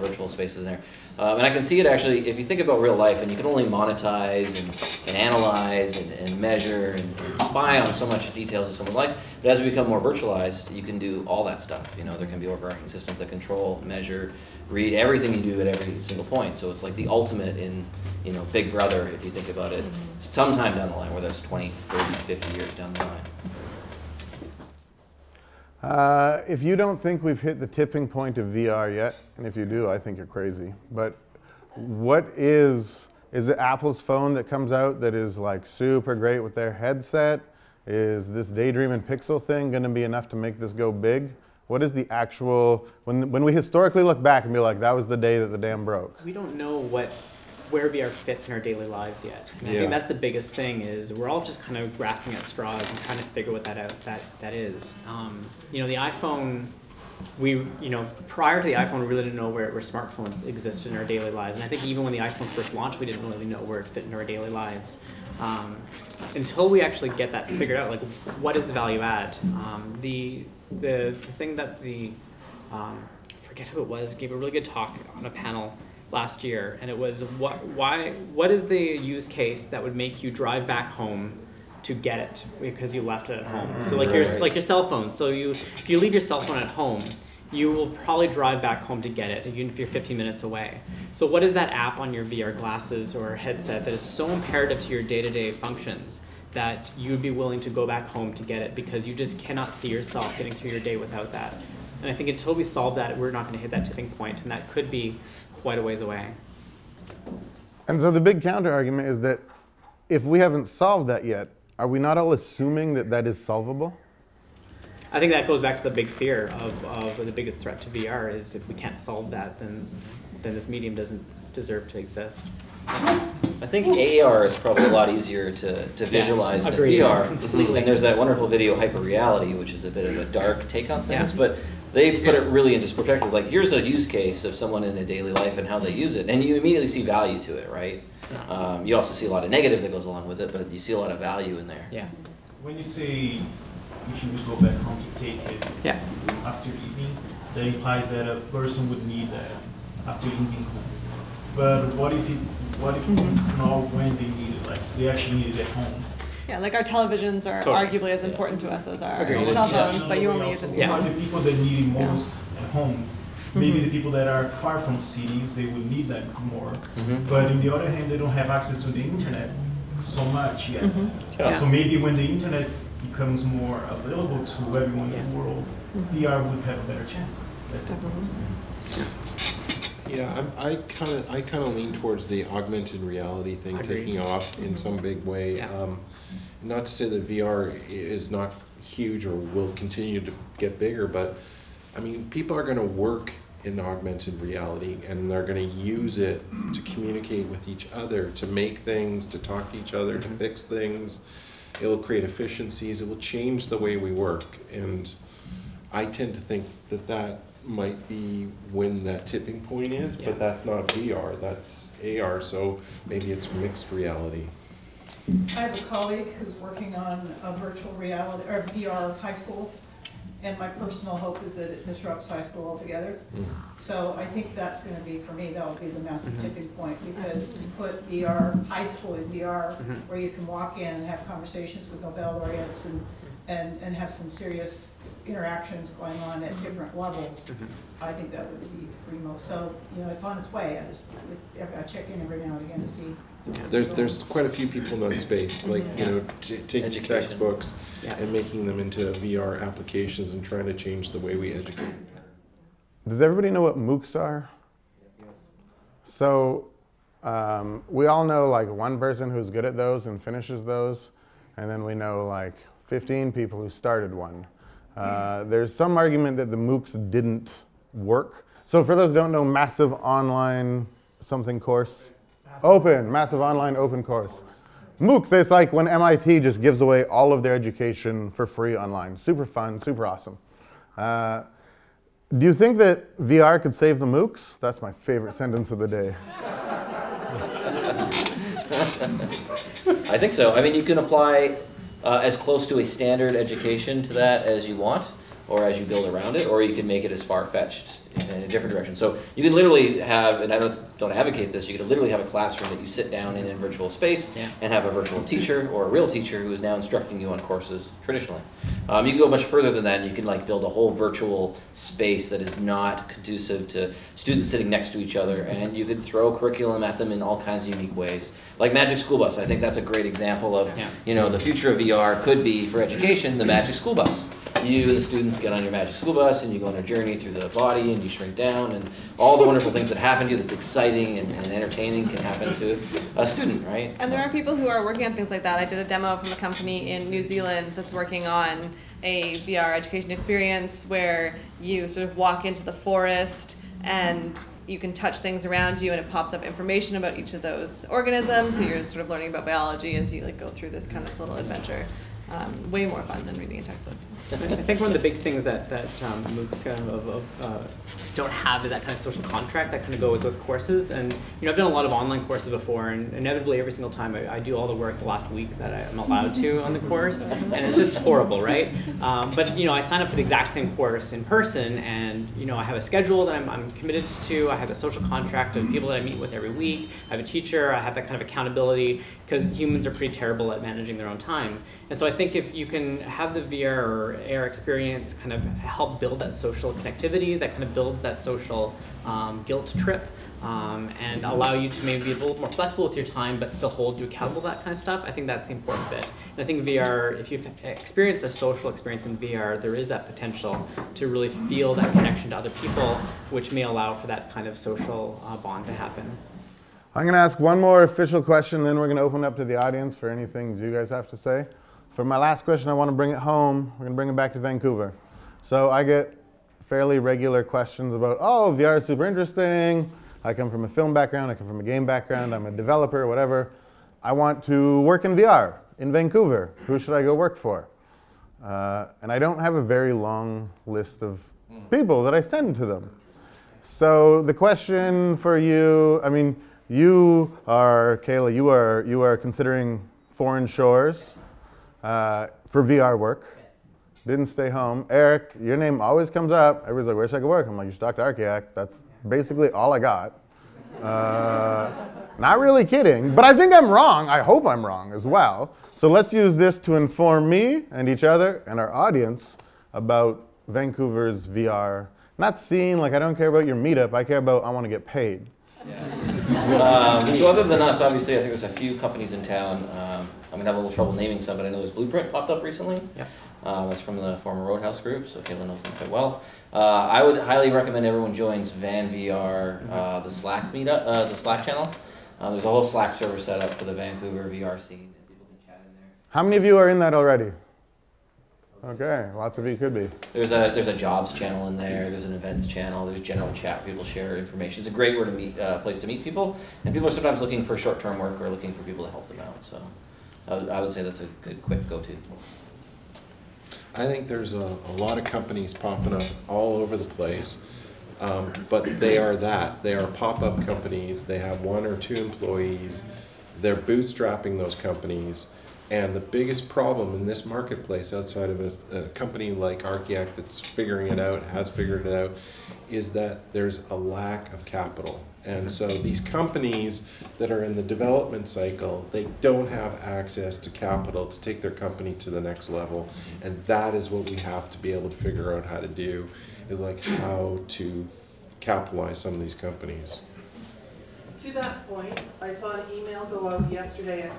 S5: virtual spaces in there. And I can see it actually, if you think about real life, and you can only monetize and analyze and measure and spy on so much details of someone's life, but as we become more virtualized, you can do all that stuff. You know, there can be overarching systems that control, measure, read everything you do at every single point. So it's like the ultimate in, you know, Big Brother, if you think about it, sometime down the line, whether it's 20, 30, 50 years down the line.
S1: If you don't think we've hit the tipping point of VR yet, and if you do, I think you're crazy. But what is it Apple's phone that comes out that is like super great with their headset? Is this Daydream and Pixel thing going to be enough to make this go big? What is the actual, when we historically look back and be like, that was the day that the dam broke?
S4: We don't know where VR fits in our daily lives yet. And I think that's the biggest thing, is we're all just kind of grasping at straws and trying to figure what that is. You know, the iPhone, prior to the iPhone, we really didn't know where smartphones existed in our daily lives. And I think even when the iPhone first launched, we didn't really know where it fit into our daily lives. Until we actually get that figured out, like what is the value add? The thing that I forget who it was, gave a really good talk on a panel last year, and it was what is the use case that would make you drive back home to get it because you left it at home? So like your cell phone. So if you leave your cell phone at home, you will probably drive back home to get it, even if you're 15 minutes away. So what is that app on your VR glasses or headset that is so imperative to your day-to-day functions that you would be willing to go back home to get it because you just cannot see yourself getting through your day without that? And I think until we solve that, we're not going to hit that tipping point, and that could be quite a ways away.
S1: And so the big counter argument is that if we haven't solved that yet, are we not all assuming that that is solvable?
S4: I think that goes back to the big fear of the biggest threat to VR is if we can't solve that, then this medium doesn't deserve to exist.
S5: I think AR is probably a lot easier to visualize than VR.
S4: Completely.
S5: And there's that wonderful video, Hyper Reality, which is a bit of a dark take on things,
S4: Yeah.
S5: but they put it really into perspective. Like, here's a use case of someone in a daily life and how they use it, and you immediately see value to it, right?
S4: Yeah.
S5: You also see a lot of negative that goes along with it, but you see a lot of value in there.
S4: Yeah.
S6: When you say if you would go back home to take it
S4: Yeah.
S6: after eating, that implies that a person would need that after eating. But what if it's not when they need it, like they actually need it at home?
S3: Yeah, like our televisions are arguably as important to us as our
S4: Agreed.
S3: cell phones, but you only use it.
S6: Are the people that need it most at home? Maybe the people that are far from cities, they would need that more. But on the other hand, they don't have access to the internet so much yet. So maybe when the internet becomes more available to everyone in the world, VR would have a better chance. That's it.
S2: Yeah, I kind of lean towards the augmented reality thing taking off in some big way. Not to say that VR is not huge or will continue to get bigger, but I mean, people are going to work in augmented reality and they're going to use it to communicate with each other, to make things, to talk to each other, to fix things. It'll create efficiencies. It will change the way we work. And I tend to think that that might be when that tipping point is, but that's not VR, that's AR, so maybe it's mixed reality.
S9: I have a colleague who's working on a virtual reality, or VR high school, and my personal hope is that it disrupts high school altogether. So I think that's going to be, for me, that will be the massive tipping point, because to put VR, high school in VR, where you can walk in and have conversations with Nobel laureates and have some serious interactions going on at different levels, I think that would be primo. So, you know, it's on its way. I check in every now and again to see.
S2: There's quite a few people in that space, like, you know, taking textbooks and making them into VR applications and trying to change the way we educate.
S1: Does everybody know what MOOCs are? So we all know like one person who's good at those and finishes those, and then we know like 15 people who started one. There's some argument that the MOOCs didn't work. So for those who don't know, massive online something course. Open, massive online open course. MOOC, it's like when MIT just gives away all of their education for free online. Super fun, super awesome. Do you think that VR could save the MOOCs? That's my favorite sentence of the day.
S5: I think so. I mean, you can apply as close to a standard education to that as you want, or as you build around it, or you can make it as far-fetched in a different direction. So you can literally have, and I don't advocate this, you could literally have a classroom that you sit down in virtual space and have a virtual teacher or a real teacher who is now instructing you on courses traditionally. You can go much further than that, and you can like build a whole virtual space that is not conducive to students sitting next to each other, and you could throw curriculum at them in all kinds of unique ways. Like Magic School Bus, I think that's a great example of, you know, the future of VR could be for education, the Magic School Bus. You and the students get on your Magic School Bus and you go on a journey through the body and you shrink down, and all the wonderful things that happen to you that's exciting and entertaining can happen to a student, right?
S3: And there are people who are working on things like that. I did a demo from a company in New Zealand that's working on a VR education experience where you sort of walk into the forest and you can touch things around you and it pops up information about each of those organisms. So you're sort of learning about biology as you like go through this kind of little adventure. Way more fun than reading a textbook.
S4: I think one of the big things that MOOCs kind of don't have is that kind of social contract that kind of goes with courses. And you know, I've done a lot of online courses before, and inevitably every single time I do all the work the last week that I'm allowed to on the course, and it's just horrible, right? But you know, I sign up for the exact same course in person, and you know, I have a schedule that I'm committed to. I have a social contract of people that I meet with every week. I have a teacher. I have that kind of accountability, because humans are pretty terrible at managing their own time. And so I think if you can have the VR or AR experience kind of help build that social connectivity, that kind of builds that social guilt trip, and allow you to maybe be a little more flexible with your time but still hold you accountable, that kind of stuff, I think that's the important bit. And I think VR, if you've experienced a social experience in VR, there is that potential to really feel that connection to other people, which may allow for that kind of social bond to happen.
S1: I'm going to ask one more official question, then we're going to open up to the audience for any things you guys have to say. For my last question, I want to bring it home. We're going to bring it back to Vancouver. So I get fairly regular questions about, oh, VR is super interesting. I come from a film background. I come from a game background. I'm a developer, whatever. I want to work in VR in Vancouver. Who should I go work for? And I don't have a very long list of people that I send to them. So the question for you, I mean, you are, Kayla, you are considering foreign shores for VR work. Didn't stay home. Eric, your name always comes up. Everybody's like, where should I go work? I'm like, you should talk to Archiact. That's basically all I got. Not really kidding, but I think I'm wrong. I hope I'm wrong as well. So let's use this to inform me and each other and our audience about Vancouver's VR. Not scene, like I don't care about your meetup, I care about I want to get paid.
S5: Yeah. So other than us, obviously, I think there's a few companies in town. I'm going to have a little trouble naming some, but I know there's Blueprint popped up recently. Yeah. That's from the former Roadhouse group, so Kayla knows them quite well. I would highly recommend everyone joins Van VR, the Slack meetup, the Slack channel. There's a whole Slack server set up for the Vancouver VR scene, and people can chat in there.
S1: How many of you are in that already? Okay, lots of you could be.
S5: There's a jobs channel in there. There's an events channel. There's general chat. People share information. It's a great place to meet people, and people are sometimes looking for short-term work or looking for people to help them out. So, I would say that's a good, quick go-to.
S2: I think there's a lot of companies popping up all over the place, but they are that. They are pop-up companies. They have 1 or 2 employees. They're bootstrapping those companies. And the biggest problem in this marketplace, outside of a company like Archiact that's figuring it out, has figured it out, is that there's a lack of capital. And so these companies that are in the development cycle, they don't have access to capital to take their company to the next level. And that is what we have to be able to figure out how to do, is like how to capitalize some of these companies.
S10: To that point, I saw an email go out yesterday, I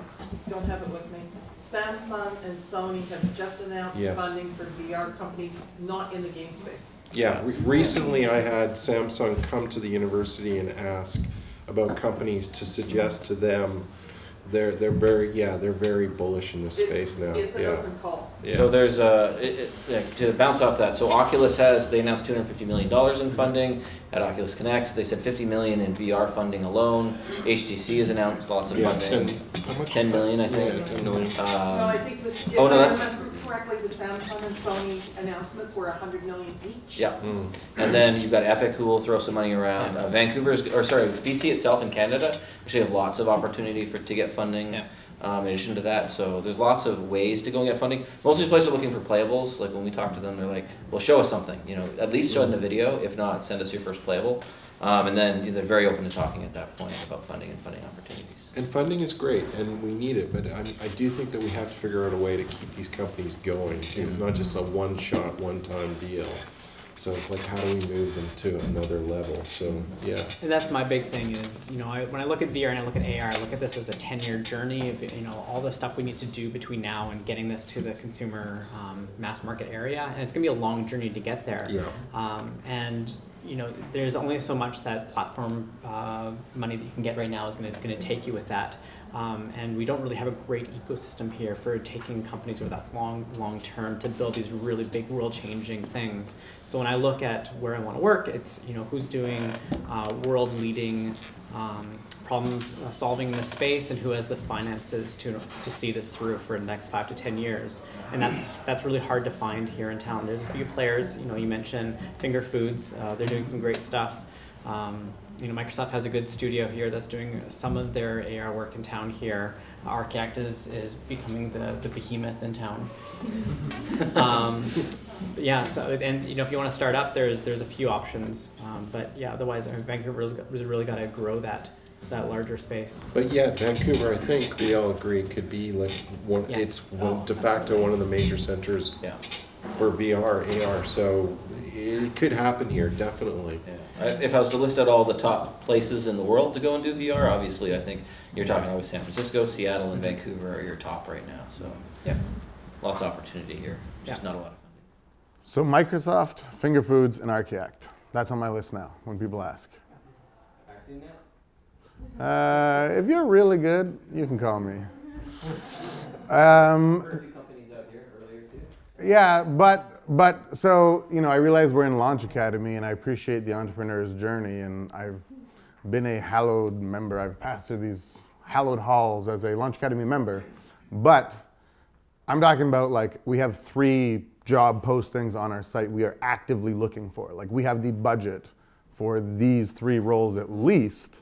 S10: don't have it with me. Samsung and Sony have just announced funding for VR companies not in the game space.
S2: Yeah, recently I had Samsung come to the university and ask about companies to suggest to them. They're very bullish in this space now.
S10: It's an open call.
S2: Yeah.
S5: So there's to bounce off that. So Oculus they announced $250 million in funding at Oculus Connect. They said $50 million in VR funding alone. HTC has announced lots of funding. 10 million, I think.
S2: Yeah, 10 million.
S10: No, I think if I remember correctly, the Samsung and Sony announcements were $100 million each.
S5: Yeah. And then you've got Epic, who will throw some money around. BC itself in Canada actually have lots of opportunity to get funding. Yeah. In addition to that, so there's lots of ways to go and get funding. Most of these places are looking for playables. Like when we talk to them, they're like, "Well, show us something. At least show it in a video. If not, send us your first playable." And then they're very open to talking at that point about funding and funding opportunities.
S2: And funding is great, and we need it. But I do think that we have to figure out a way to keep these companies going. It's not just a one-shot, one-time deal. So it's like, how do we move them to another level? So, yeah.
S4: And that's my big thing is, when I look at VR and I look at AR, I look at this as a 10-year journey of, all the stuff we need to do between now and getting this to the consumer mass market area. And it's going to be a long journey to get there. Yeah. And there's only so much that platform money that you can get right now is going to take you with that. And we don't really have a great ecosystem here for taking companies over that long term to build these really big world-changing things. So when I look at where I want to work, it's who's doing world-leading problems solving in this space, and who has the finances to see this through for the next 5 to 10 years. And that's really hard to find here in town. There's a few players. You mentioned Finger Foods. They're doing some great stuff. Microsoft has a good studio here that's doing some of their AR work in town here. Archiact is becoming the behemoth in town. If you want to start up, there's a few options. But yeah, otherwise, Vancouver's really got to grow that larger space.
S2: But yeah, Vancouver, I think we all agree, could be like de facto one of the major centers for VR, AR. So it could happen here, definitely.
S5: Yeah. If I was to list out all the top places in the world to go and do VR, obviously I think you're talking always San Francisco, Seattle, and Vancouver are your top right now. So lots of opportunity here, just not a lot of funding.
S1: So Microsoft, Finger Foods, and Archiact. That's on my list now when people ask.
S5: Axiom now?
S1: If you're really good, you can call me.
S5: Heard a few companies out here earlier too.
S1: Yeah, but so, I realize we're in Launch Academy, and I appreciate the entrepreneur's journey, and I've been a hallowed member. I've passed through these hallowed halls as a Launch Academy member, but I'm talking about, like, we have 3 job postings on our site we are actively looking for. Like, we have the budget for these 3 roles at least,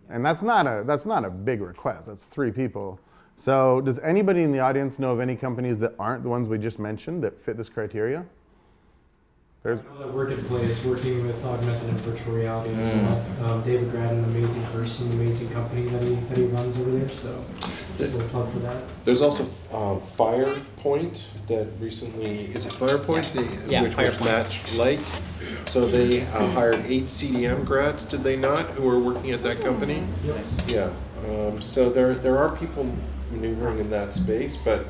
S1: and that's not a big request. That's 3 people. So does anybody in the audience know of any companies that aren't the ones we just mentioned that fit this criteria? There's
S8: I know that Work@Play is working with augmented and virtual reality as well. David Grad, an amazing person, amazing company that he runs over there. So, just a plug for that.
S2: There's also Firepoint that recently, is it Firepoint?
S4: Yeah,
S2: which was Matt liked. So they hired 8 CDM grads, did they not, who are working at that company?
S8: Yes.
S2: Yeah. So there are people maneuvering in that space, but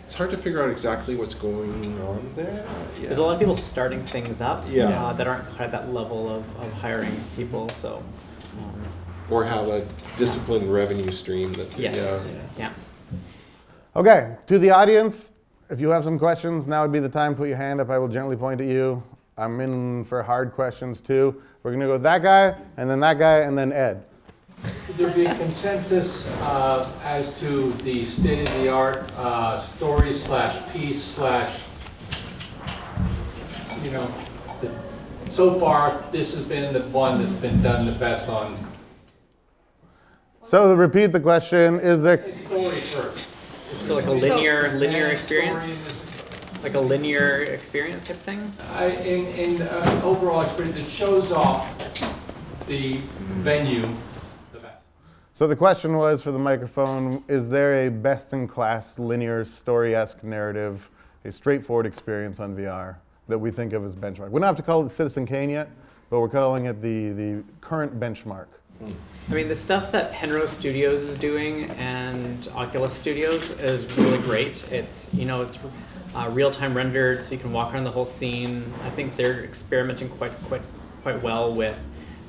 S2: it's hard to figure out exactly what's going on there. Yeah.
S4: There's a lot of people starting things up
S2: Yeah.
S4: that aren't quite at that level of hiring people. So,
S2: Or have a disciplined revenue stream that.
S4: yes, yeah.
S1: Okay, to the audience, if you have some questions, now would be the time. Put your hand up. I will gently point at you. I'm in for hard questions too. We're going to go with that guy, and then Ed.
S11: Would there be a consensus as to the state-of-the-art story / piece / you know, so far this has been the one that's been done the best on?
S1: So to repeat the question, is there...
S11: Story first.
S4: So like a linear experience? Like a linear experience type thing?
S11: In overall experience, it shows off the venue the best.
S1: So the question was for the microphone, is there a best-in-class linear story-esque narrative, a straightforward experience on VR that we think of as benchmark? We don't have to call it Citizen Kane yet, but we're calling it the current benchmark.
S4: I mean, the stuff that Penrose Studios is doing and Oculus Studios is really great. It's, you know, it's real-time rendered, so you can walk around the whole scene. I think they're experimenting quite well with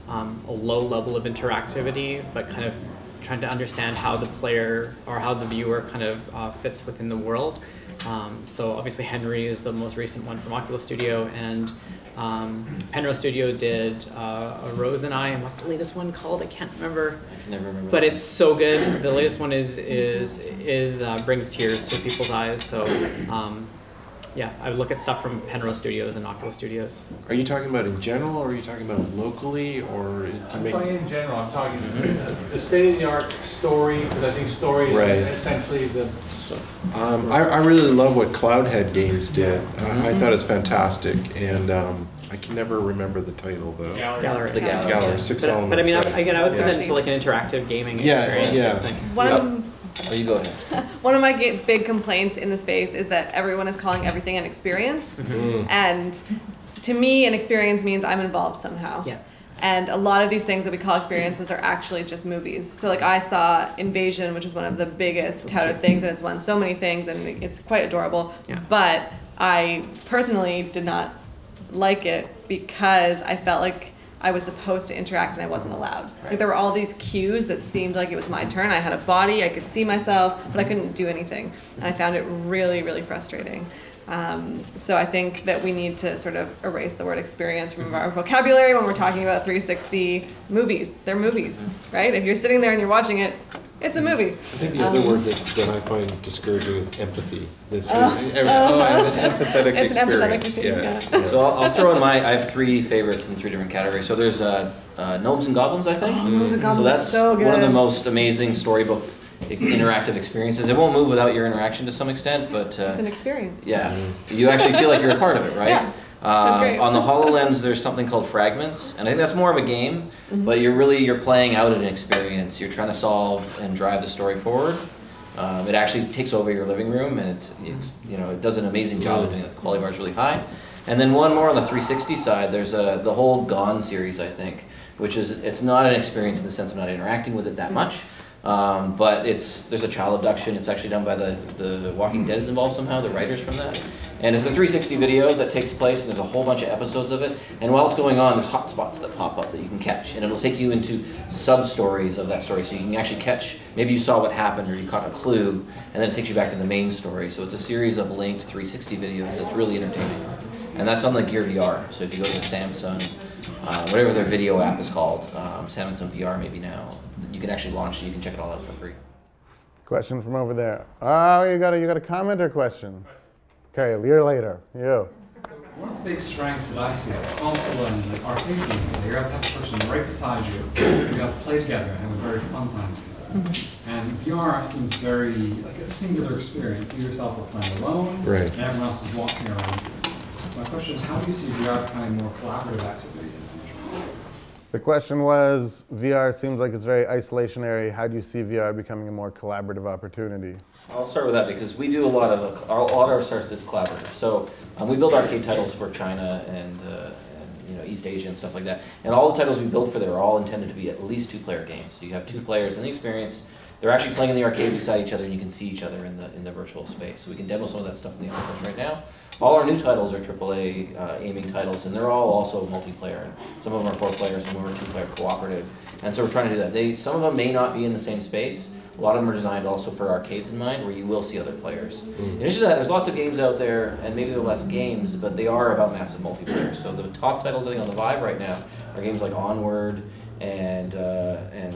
S4: a low level of interactivity, but kind of trying to understand how the player or how the viewer kind of fits within the world. So obviously Henry is the most recent one from Oculus Studio, and Penrose Studio did A Rose and I, and what's the latest one called? I can't remember.
S5: I can never remember.
S4: But it's so good. The latest one is brings tears to people's eyes. So yeah, I would look at stuff from Penrose Studios and Oculus Studios.
S2: Are you talking about in general, or are you talking about locally, or
S11: I'm talking in general. I'm talking the state-of-the-art story, because I think story is essentially the.
S2: I really love what Cloudhead Games did. I thought it was fantastic, and I can never remember the title though.
S4: Gallery.
S5: The Gallery.
S2: Gallery, 6 elements.
S4: But I mean,
S2: right.
S4: again, I was convinced to like an interactive gaming experience.
S2: Yeah.
S5: Oh, you go ahead.
S3: One of my big complaints in the space is that everyone is calling everything an experience. And to me, an experience means I'm involved somehow.
S4: Yeah.
S3: And a lot of these things that we call experiences are actually just movies. So like I saw Invasion, which is one of the biggest touted things, and it's won so many things, and it's quite adorable.
S4: Yeah.
S3: But I personally did not like it because I felt like I was supposed to interact and I wasn't allowed. Like there were all these cues that seemed like it was my turn. I had a body, I could see myself, but I couldn't do anything. And I found it really, really frustrating. So I think that we need to sort of erase the word experience from our vocabulary when we're talking about 360 movies. They're movies, right? If you're sitting there and you're watching it, it's a movie.
S2: I think the other word that I find discouraging is empathy. This is an empathetic
S3: it's
S2: experience.
S3: An empathetic machine, yeah.
S5: So I'll throw in I have 3 favorites in 3 different categories. So there's Gnomes and Goblins, I think.
S3: Gnomes and Goblins,
S5: so that's
S3: so good.
S5: one of the most amazing storybook interactive experiences. It won't move without your interaction to some extent, but
S3: it's an experience.
S5: Yeah, you actually feel like you're a part of it, right?
S3: Yeah. That's great.
S5: On the HoloLens, there's something called Fragments, and I think that's more of a game, but you're playing out an experience. You're trying to solve and drive the story forward. It actually takes over your living room, and it's it does an amazing job of doing it. The quality bar is really high. And then one more on the 360 side, there's the whole Gone series, I think, which is it's not an experience in the sense of not interacting with it that much. But there's a child abduction. It's actually done by the Walking Dead is involved somehow, the writers from that. And it's a 360 video that takes place, and there's a whole bunch of episodes of it. And while it's going on, there's hotspots that pop up that you can catch, and it'll take you into sub-stories of that story. So you can actually catch, maybe you saw what happened or you caught a clue, and then it takes you back to the main story. So it's a series of linked 360 videos that's really entertaining. And that's on the Gear VR. So if you go to the Samsung, whatever their video app is called, Samsung VR maybe now, you can actually launch it. You can check it all out for free.
S1: Question from over there. Oh, you got a comment or question? Okay, a year later. You.
S12: One of the big strengths that I see of console and arcade games is that you're able to have a person right beside you. You got to play together and have a very fun time together. And VR seems very like a singular experience. You yourself are playing alone,
S2: right,
S12: and everyone else is walking around you. So So my question is, how do you see VR becoming more collaborative activity in the future?
S1: The question was, VR seems like it's very isolationary. How do you see VR becoming a more collaborative opportunity?
S5: I'll start with that because we do a lot of our source is collaborative. So we build arcade titles for China and East Asia and stuff like that. And all the titles we build for there are all intended to be at least 2-player games. So you have 2 players in the experience. They're actually playing in the arcade beside each other, and you can see each other in the virtual space. So we can demo some of that stuff in the office right now. All our new titles are AAA aiming titles, and they're all also multiplayer. And some of them are 4-player, some of them are 2-player cooperative. And so we're trying to do that. Some of them may not be in the same space. A lot of them are designed also for arcades in mind, where you will see other players. In addition to that, there's lots of games out there, and maybe they're less games, but they are about massive multiplayer. So the top titles I think on the Vive right now are games like Onward and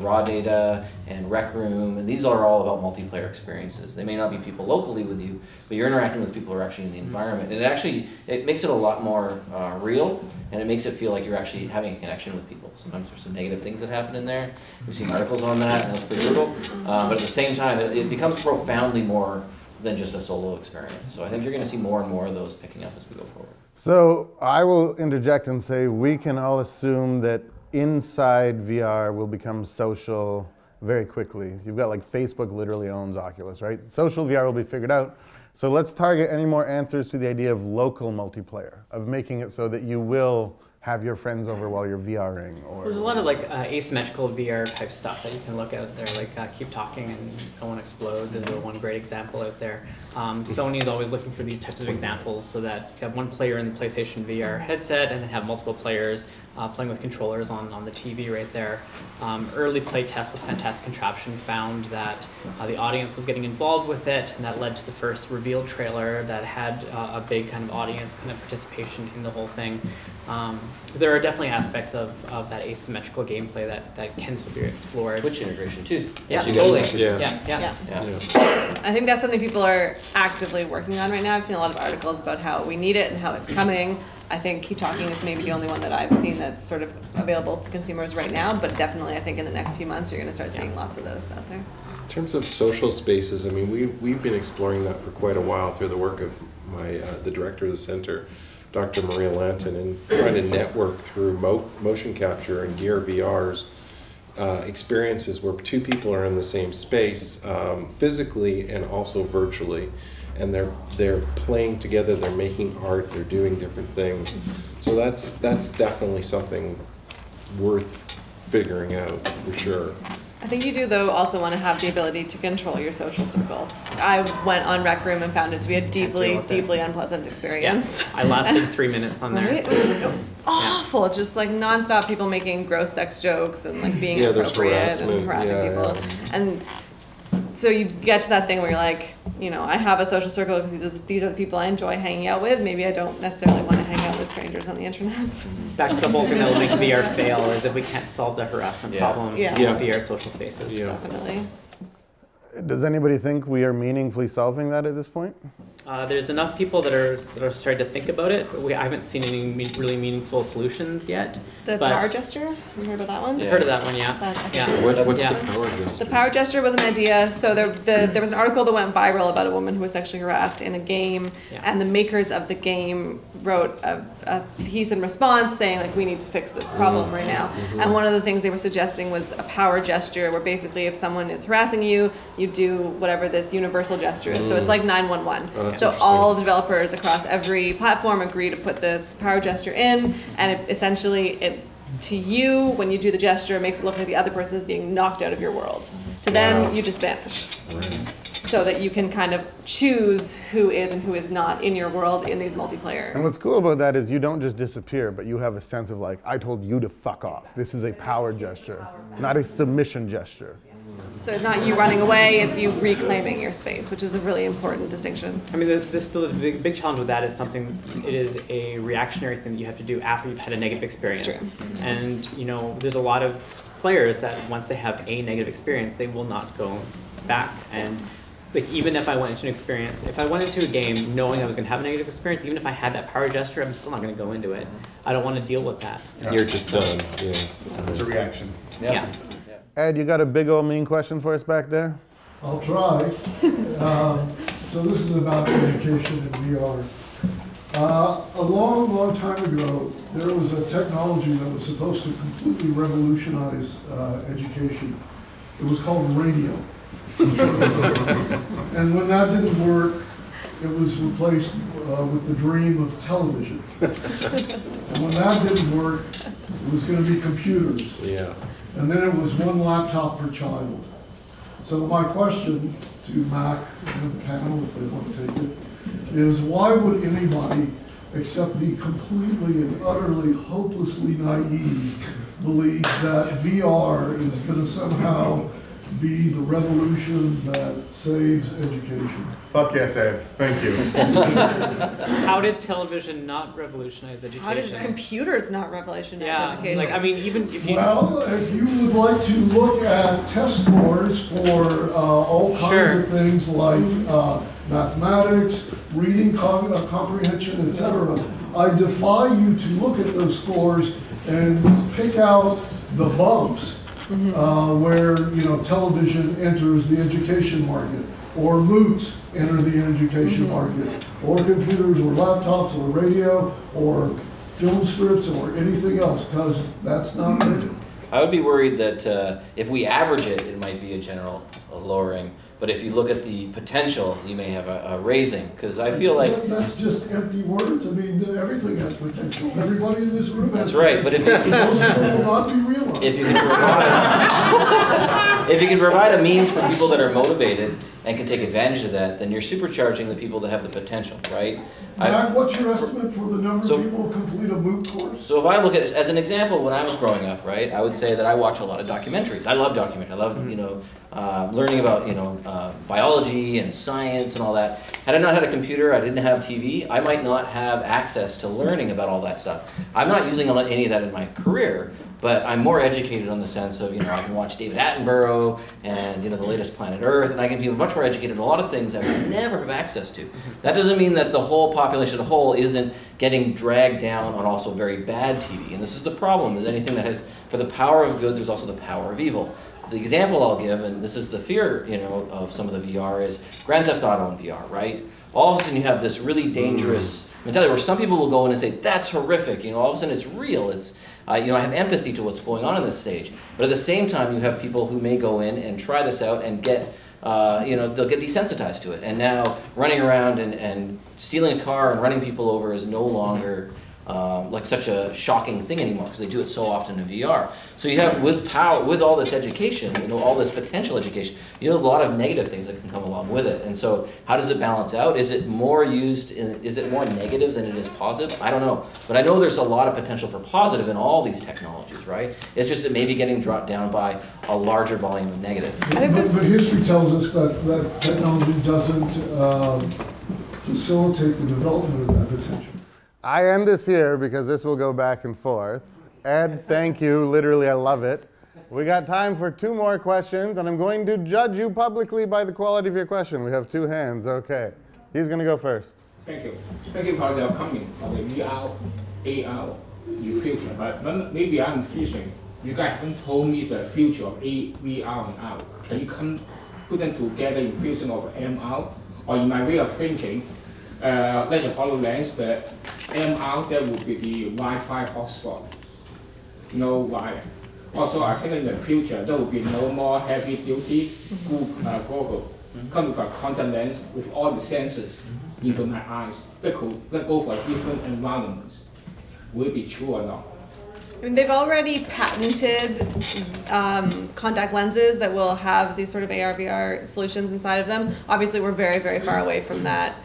S5: Raw Data and Rec Room, and these are all about multiplayer experiences. They may not be people locally with you, but you're interacting with people who are actually in the environment. And it makes it a lot more real, and it makes it feel like you're actually having a connection with people. Sometimes there's some negative things that happen in there. We've seen articles on that, and that's pretty brutal. But at the same time, it becomes profoundly more than just a solo experience. So I think you're going to see more and more of those picking up as we go forward.
S1: So I will interject and say we can all assume that inside VR will become social very quickly. You've got like Facebook literally owns Oculus, right? Social VR will be figured out. So let's target any more answers to the idea of local multiplayer, of making it so that you will have your friends over while you're VRing. Or
S4: there's a lot of like asymmetrical VR type stuff that you can look out there, like Keep Talking and No One Explodes is one great example out there. Sony is always looking for these types of examples so that you have one player in the PlayStation VR headset and then have multiple players playing with controllers on the TV right there. Early play tests with Fantastic Contraption found that the audience was getting involved with it, and that led to the first reveal trailer that had a big kind of audience kind of participation in the whole thing. There are definitely aspects of that asymmetrical gameplay that can still be explored.
S5: Twitch integration too.
S4: Yeah, totally.
S3: Yeah. I think that's something people are actively working on right now. I've seen a lot of articles about how we need it and how it's coming. I think Keep Talking is maybe the only one that I've seen that's sort of available to consumers right now, but definitely I think in the next few months you're going to start seeing lots of those out there.
S2: In terms of social spaces, I mean, we've been exploring that for quite a while through the work of the director of the center, Dr. Maria Lanton, and trying to network through motion capture and Gear VR's experiences where 2 people are in the same space physically and also virtually, and they're playing together, they're making art, they're doing different things. So that's definitely something worth figuring out for sure.
S3: I think you do, though, also want to have the ability to control your social circle. I went on Rec Room and found it to be a deeply, deeply unpleasant experience.
S4: Yeah. I lasted 3 minutes on there.
S3: Right? It was awful. Just like nonstop people making gross sex jokes and like being inappropriate and harassing people. And so you get to that thing where you're like, you know, I have a social circle because these are the people I enjoy hanging out with. Maybe I don't necessarily want to hang out with strangers on the internet.
S4: Back to the whole thing that will make VR fail is if we can't solve the harassment problem in VR social spaces.
S3: Yeah. Definitely.
S1: Does anybody think we are meaningfully solving that at this point?
S4: There's enough people that are starting to think about it, but I haven't seen any really meaningful solutions yet.
S3: The power gesture? You heard about that one?
S4: I've heard of that one, yeah.
S2: What's the power gesture?
S3: The power gesture was an idea. So there was an article that went viral about a woman who was sexually harassed in a game, and the makers of the game wrote a piece in response saying, like, we need to fix this problem right now. And one of the things they were suggesting was a power gesture, where basically if someone is harassing you, you do whatever this universal gesture is. So it's like 911. So all of the developers across every platform agree to put this power gesture in, and it to you, when you do the gesture, it makes it look like the other person is being knocked out of your world. To them, you just vanish. So that you can kind of choose who is and who is not in your world in these multiplayer.
S1: And what's cool about that is you don't just disappear, but you have a sense of like, I told you to fuck off. This is a power gesture, not a submission gesture.
S3: So it's not you running away, it's you reclaiming your space, which is a really important distinction.
S4: I mean, the big challenge with that is it is a reactionary thing that you have to do after you've had a negative experience.
S3: It's true.
S4: And, you know, there's a lot of players that once they have a negative experience, they will not go back. And like, even if I went into a game knowing I was going to have a negative experience, even if I had that power gesture, I'm still not going to go into it. I don't want to deal with that.
S2: You're just done.
S1: It's a reaction.
S4: Yeah.
S1: Ed, you got a big old mean question for us back there?
S13: I'll try. So this is about education in VR. A long, long time ago, there was a technology that was supposed to completely revolutionize education. It was called radio. And when that didn't work, it was replaced with the dream of television. And when that didn't work, it was going to be computers.
S2: Yeah.
S13: And then it was one laptop per child. So my question to Mack and the panel, if they want to take it, is why would anybody, except the completely and utterly hopelessly naive, believe that VR is going to somehow be the revolution that saves education?
S1: Fuck yes, Ed. Thank you.
S4: How did television not revolutionize education?
S3: How did computers not revolutionize education?
S4: Like, I mean, even if you...
S13: Well, if you would like to look at test scores for all kinds of things like mathematics, reading comprehension, etc., I defy you to look at those scores and pick out the bumps where television enters the education market, or MOOCs enter the education market, or computers, or laptops, or radio, or film strips, or anything else, because that's not it.
S5: I would be worried that if we average it, it might be a general lowering. But if you look at the potential, you may have a raising. Because I feel like...
S13: That's just empty words. I mean, everything has potential. Everybody in this room has
S5: That's right. But if you,
S13: most of it will not be realized.
S5: If you can provide a means for people that are motivated and can take advantage of that, then you're supercharging the people that have the potential, right?
S13: Mack, what's your estimate for the number of people who complete a MOOC course?
S5: So if I look at it as an example, when I was growing up, right, I would say that I watch a lot of documentaries. I love documentaries. I love, learning about, biology and science and all that. Had I not had a computer, I didn't have TV, I might not have access to learning about all that stuff. I'm not using any of that in my career, but I'm more educated on the sense of, I can watch David Attenborough and, the latest Planet Earth, and I can be much more educated in a lot of things I would never have access to. That doesn't mean that the whole population as a whole isn't getting dragged down on also very bad TV. And this is the problem, is anything that has, for the power of good, there's also the power of evil. The example I'll give, and this is the fear, of some of the VR, is Grand Theft Auto in VR, right? All of a sudden you have this really dangerous mentality where some people will go in and say, that's horrific, all of a sudden it's real, it's, I have empathy to what's going on in this stage. But at the same time, you have people who may go in and try this out and get, they'll get desensitized to it. And now running around and stealing a car and running people over is no longer like such a shocking thing anymore, because they do it so often in VR. So you have, with all this education, all this potential education, you have a lot of negative things that can come along with it. And so how does it balance out? Is it more is it more negative than it is positive? I don't know. But I know there's a lot of potential for positive in all these technologies, right? It's just that maybe getting dropped down by a larger volume of negative.
S13: But history tells us that technology doesn't facilitate the development of that potential.
S1: I end this here because this will go back and forth. Ed, thank you. Literally, I love it. We got time for 2 more questions, and I'm going to judge you publicly by the quality of your question. We have 2 hands. Okay. He's going to go first.
S14: Thank you. Thank you for the comment for the VR, AR in future. But maybe I'm fishing. You guys haven't told me the future of VR and AR. Can you put them together in fusion of MR? Or in my way of thinking, like the HoloLens, the MR, that would be the Wi-Fi hotspot. No wire. Also, I think in the future, there will be no more heavy-duty goggle. Come with a contact lens with all the sensors into my eyes. That go for different environments. Will it be true or not?
S3: I mean, they've already patented contact lenses that will have these sort of AR, VR solutions inside of them. Obviously, we're very, very far away from that.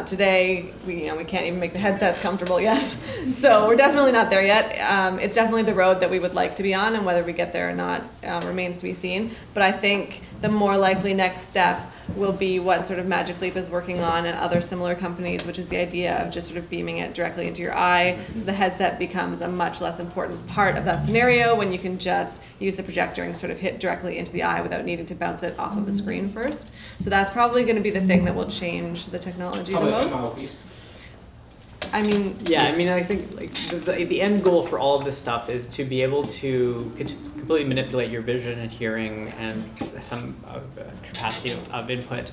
S3: Today, we can't even make the headsets comfortable yet, so we're definitely not there yet. It's definitely the road that we would like to be on, and whether we get there or not remains to be seen. But I think the more likely next step will be what sort of Magic Leap is working on and other similar companies, which is the idea of just sort of beaming it directly into your eye, so the headset becomes a much less important part of that scenario when you can just use the projector and sort of hit directly into the eye without needing to bounce it off of the screen first. So that's probably going to be the thing that will change the technology the most. I mean,
S4: yeah, I mean, I think like the end goal for all of this stuff is to be able to completely manipulate your vision and hearing and some capacity of input,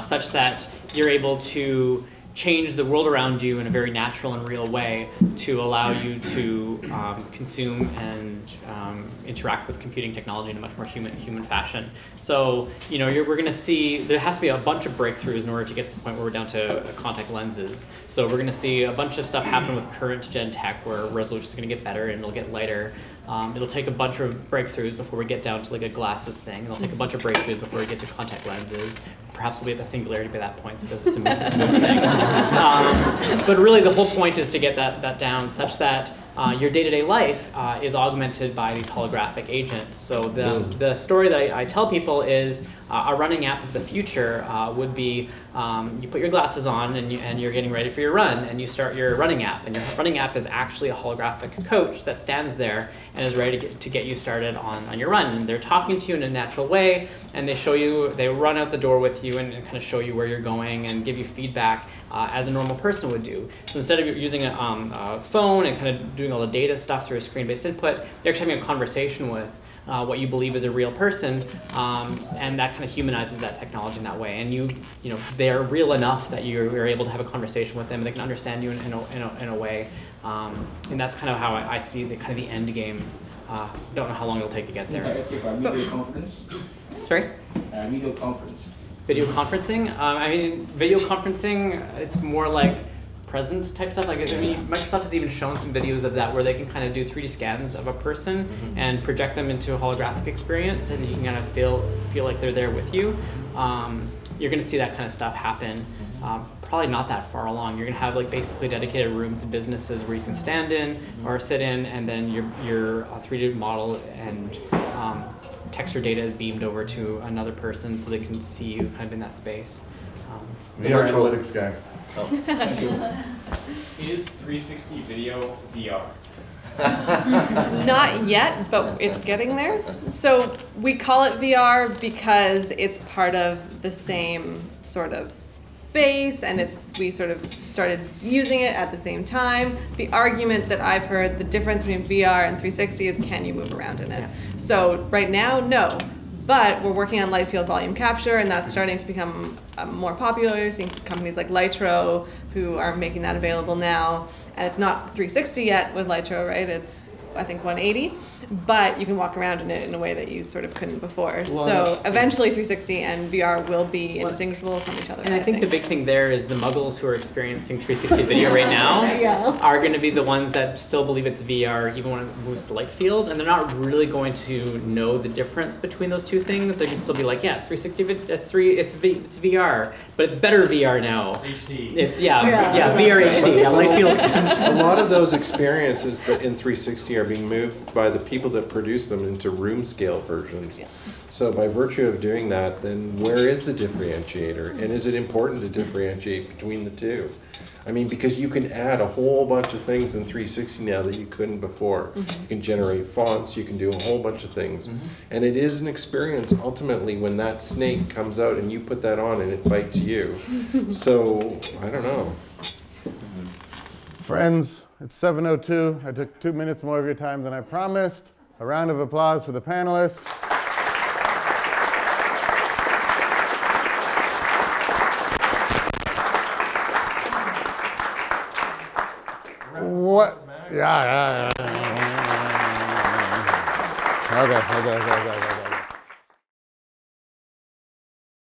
S4: such that you're able to change the world around you in a very natural and real way to allow you to consume and interact with computing technology in a much more human fashion. So, you know, we're going to see, there has to be a bunch of breakthroughs in order to get to the point where we're down to contact lenses. So we're going to see a bunch of stuff happen with current gen tech where resolution is going to get better and it'll get lighter. It'll take a bunch of breakthroughs before we get down to like a glasses thing. It'll take a bunch of breakthroughs before we get to contact lenses. Perhaps we'll be at the singularity by that point because it's a moot thing. But really the whole point is to get that down such that your day-to-day life is augmented by these holographic agents. So the story that I tell people is a running app of the future would be you put your glasses on and you're getting ready for your run and you start your running app. And your running app is actually a holographic coach that stands there and is ready to get you started on your run. And they're talking to you in a natural way and they run out the door with you and kind of show you where you're going and give you feedback as a normal person would do. So instead of using a phone and kind of doing all the data stuff through a screen-based input, you're actually having a conversation with what you believe is a real person, and that kind of humanizes that technology in that way. And you know, they're real enough that you're able to have a conversation with them, and they can understand you in a way. And that's kind of how I see the kind of the end game. Don't know how long it'll take to get there.
S14: Video conference.
S4: Sorry.
S14: Video conference.
S4: Video conferencing. I mean, video conferencing. It's more like presence type stuff. Like, I mean, Microsoft has even shown some videos of that where they can kind of do 3D scans of a person and project them into a holographic experience, and you can kind of feel like they're there with you. You're going to see that kind of stuff happen. Probably not that far along. You're going to have like basically dedicated rooms and businesses where you can stand in or sit in, and then your 3D model and texture data is beamed over to another person so they can see you kind of in that space.
S1: VR analytics guy.
S7: Oh. Is 360 video VR?
S3: Not yet, but it's getting there. So we call it VR because it's part of the same sort of space, and we sort of started using it at the same time. The argument that I've heard, the difference between VR and 360 is, can you move around in it? Yeah. So right now, no. But we're working on light field volume capture, and that's starting to become more popular. Seeing companies like Lytro who are making that available now. And it's not 360 yet with Lytro, right? It's, I think, 180. But you can walk around in it in a way that you sort of couldn't before. Well, so eventually 360 and VR will be indistinguishable from each other.
S4: And I think the big thing there is the muggles who are experiencing 360 video right now are going to be the ones that still believe it's VR even when it moves to light field, and they're not really going to know the difference between those two things. They can still be like, yeah, it's 360, it's VR, but it's better VR now.
S7: It's HD.
S4: It's VR HD, light field.
S2: A lot of those experiences that in 360 are being moved by the people that produce them into room scale versions. Yeah. So by virtue of doing that, then where is the differentiator? And is it important to differentiate between the two? I mean, because you can add a whole bunch of things in 360 now that you couldn't before. You can generate fonts, you can do a whole bunch of things. And it is an experience ultimately when that snake comes out and you put that on and it bites you. So, I don't know.
S1: Friends, it's 7:02. I took 2 minutes more of your time than I promised. A round of applause for the panelists. What? Yeah. Okay.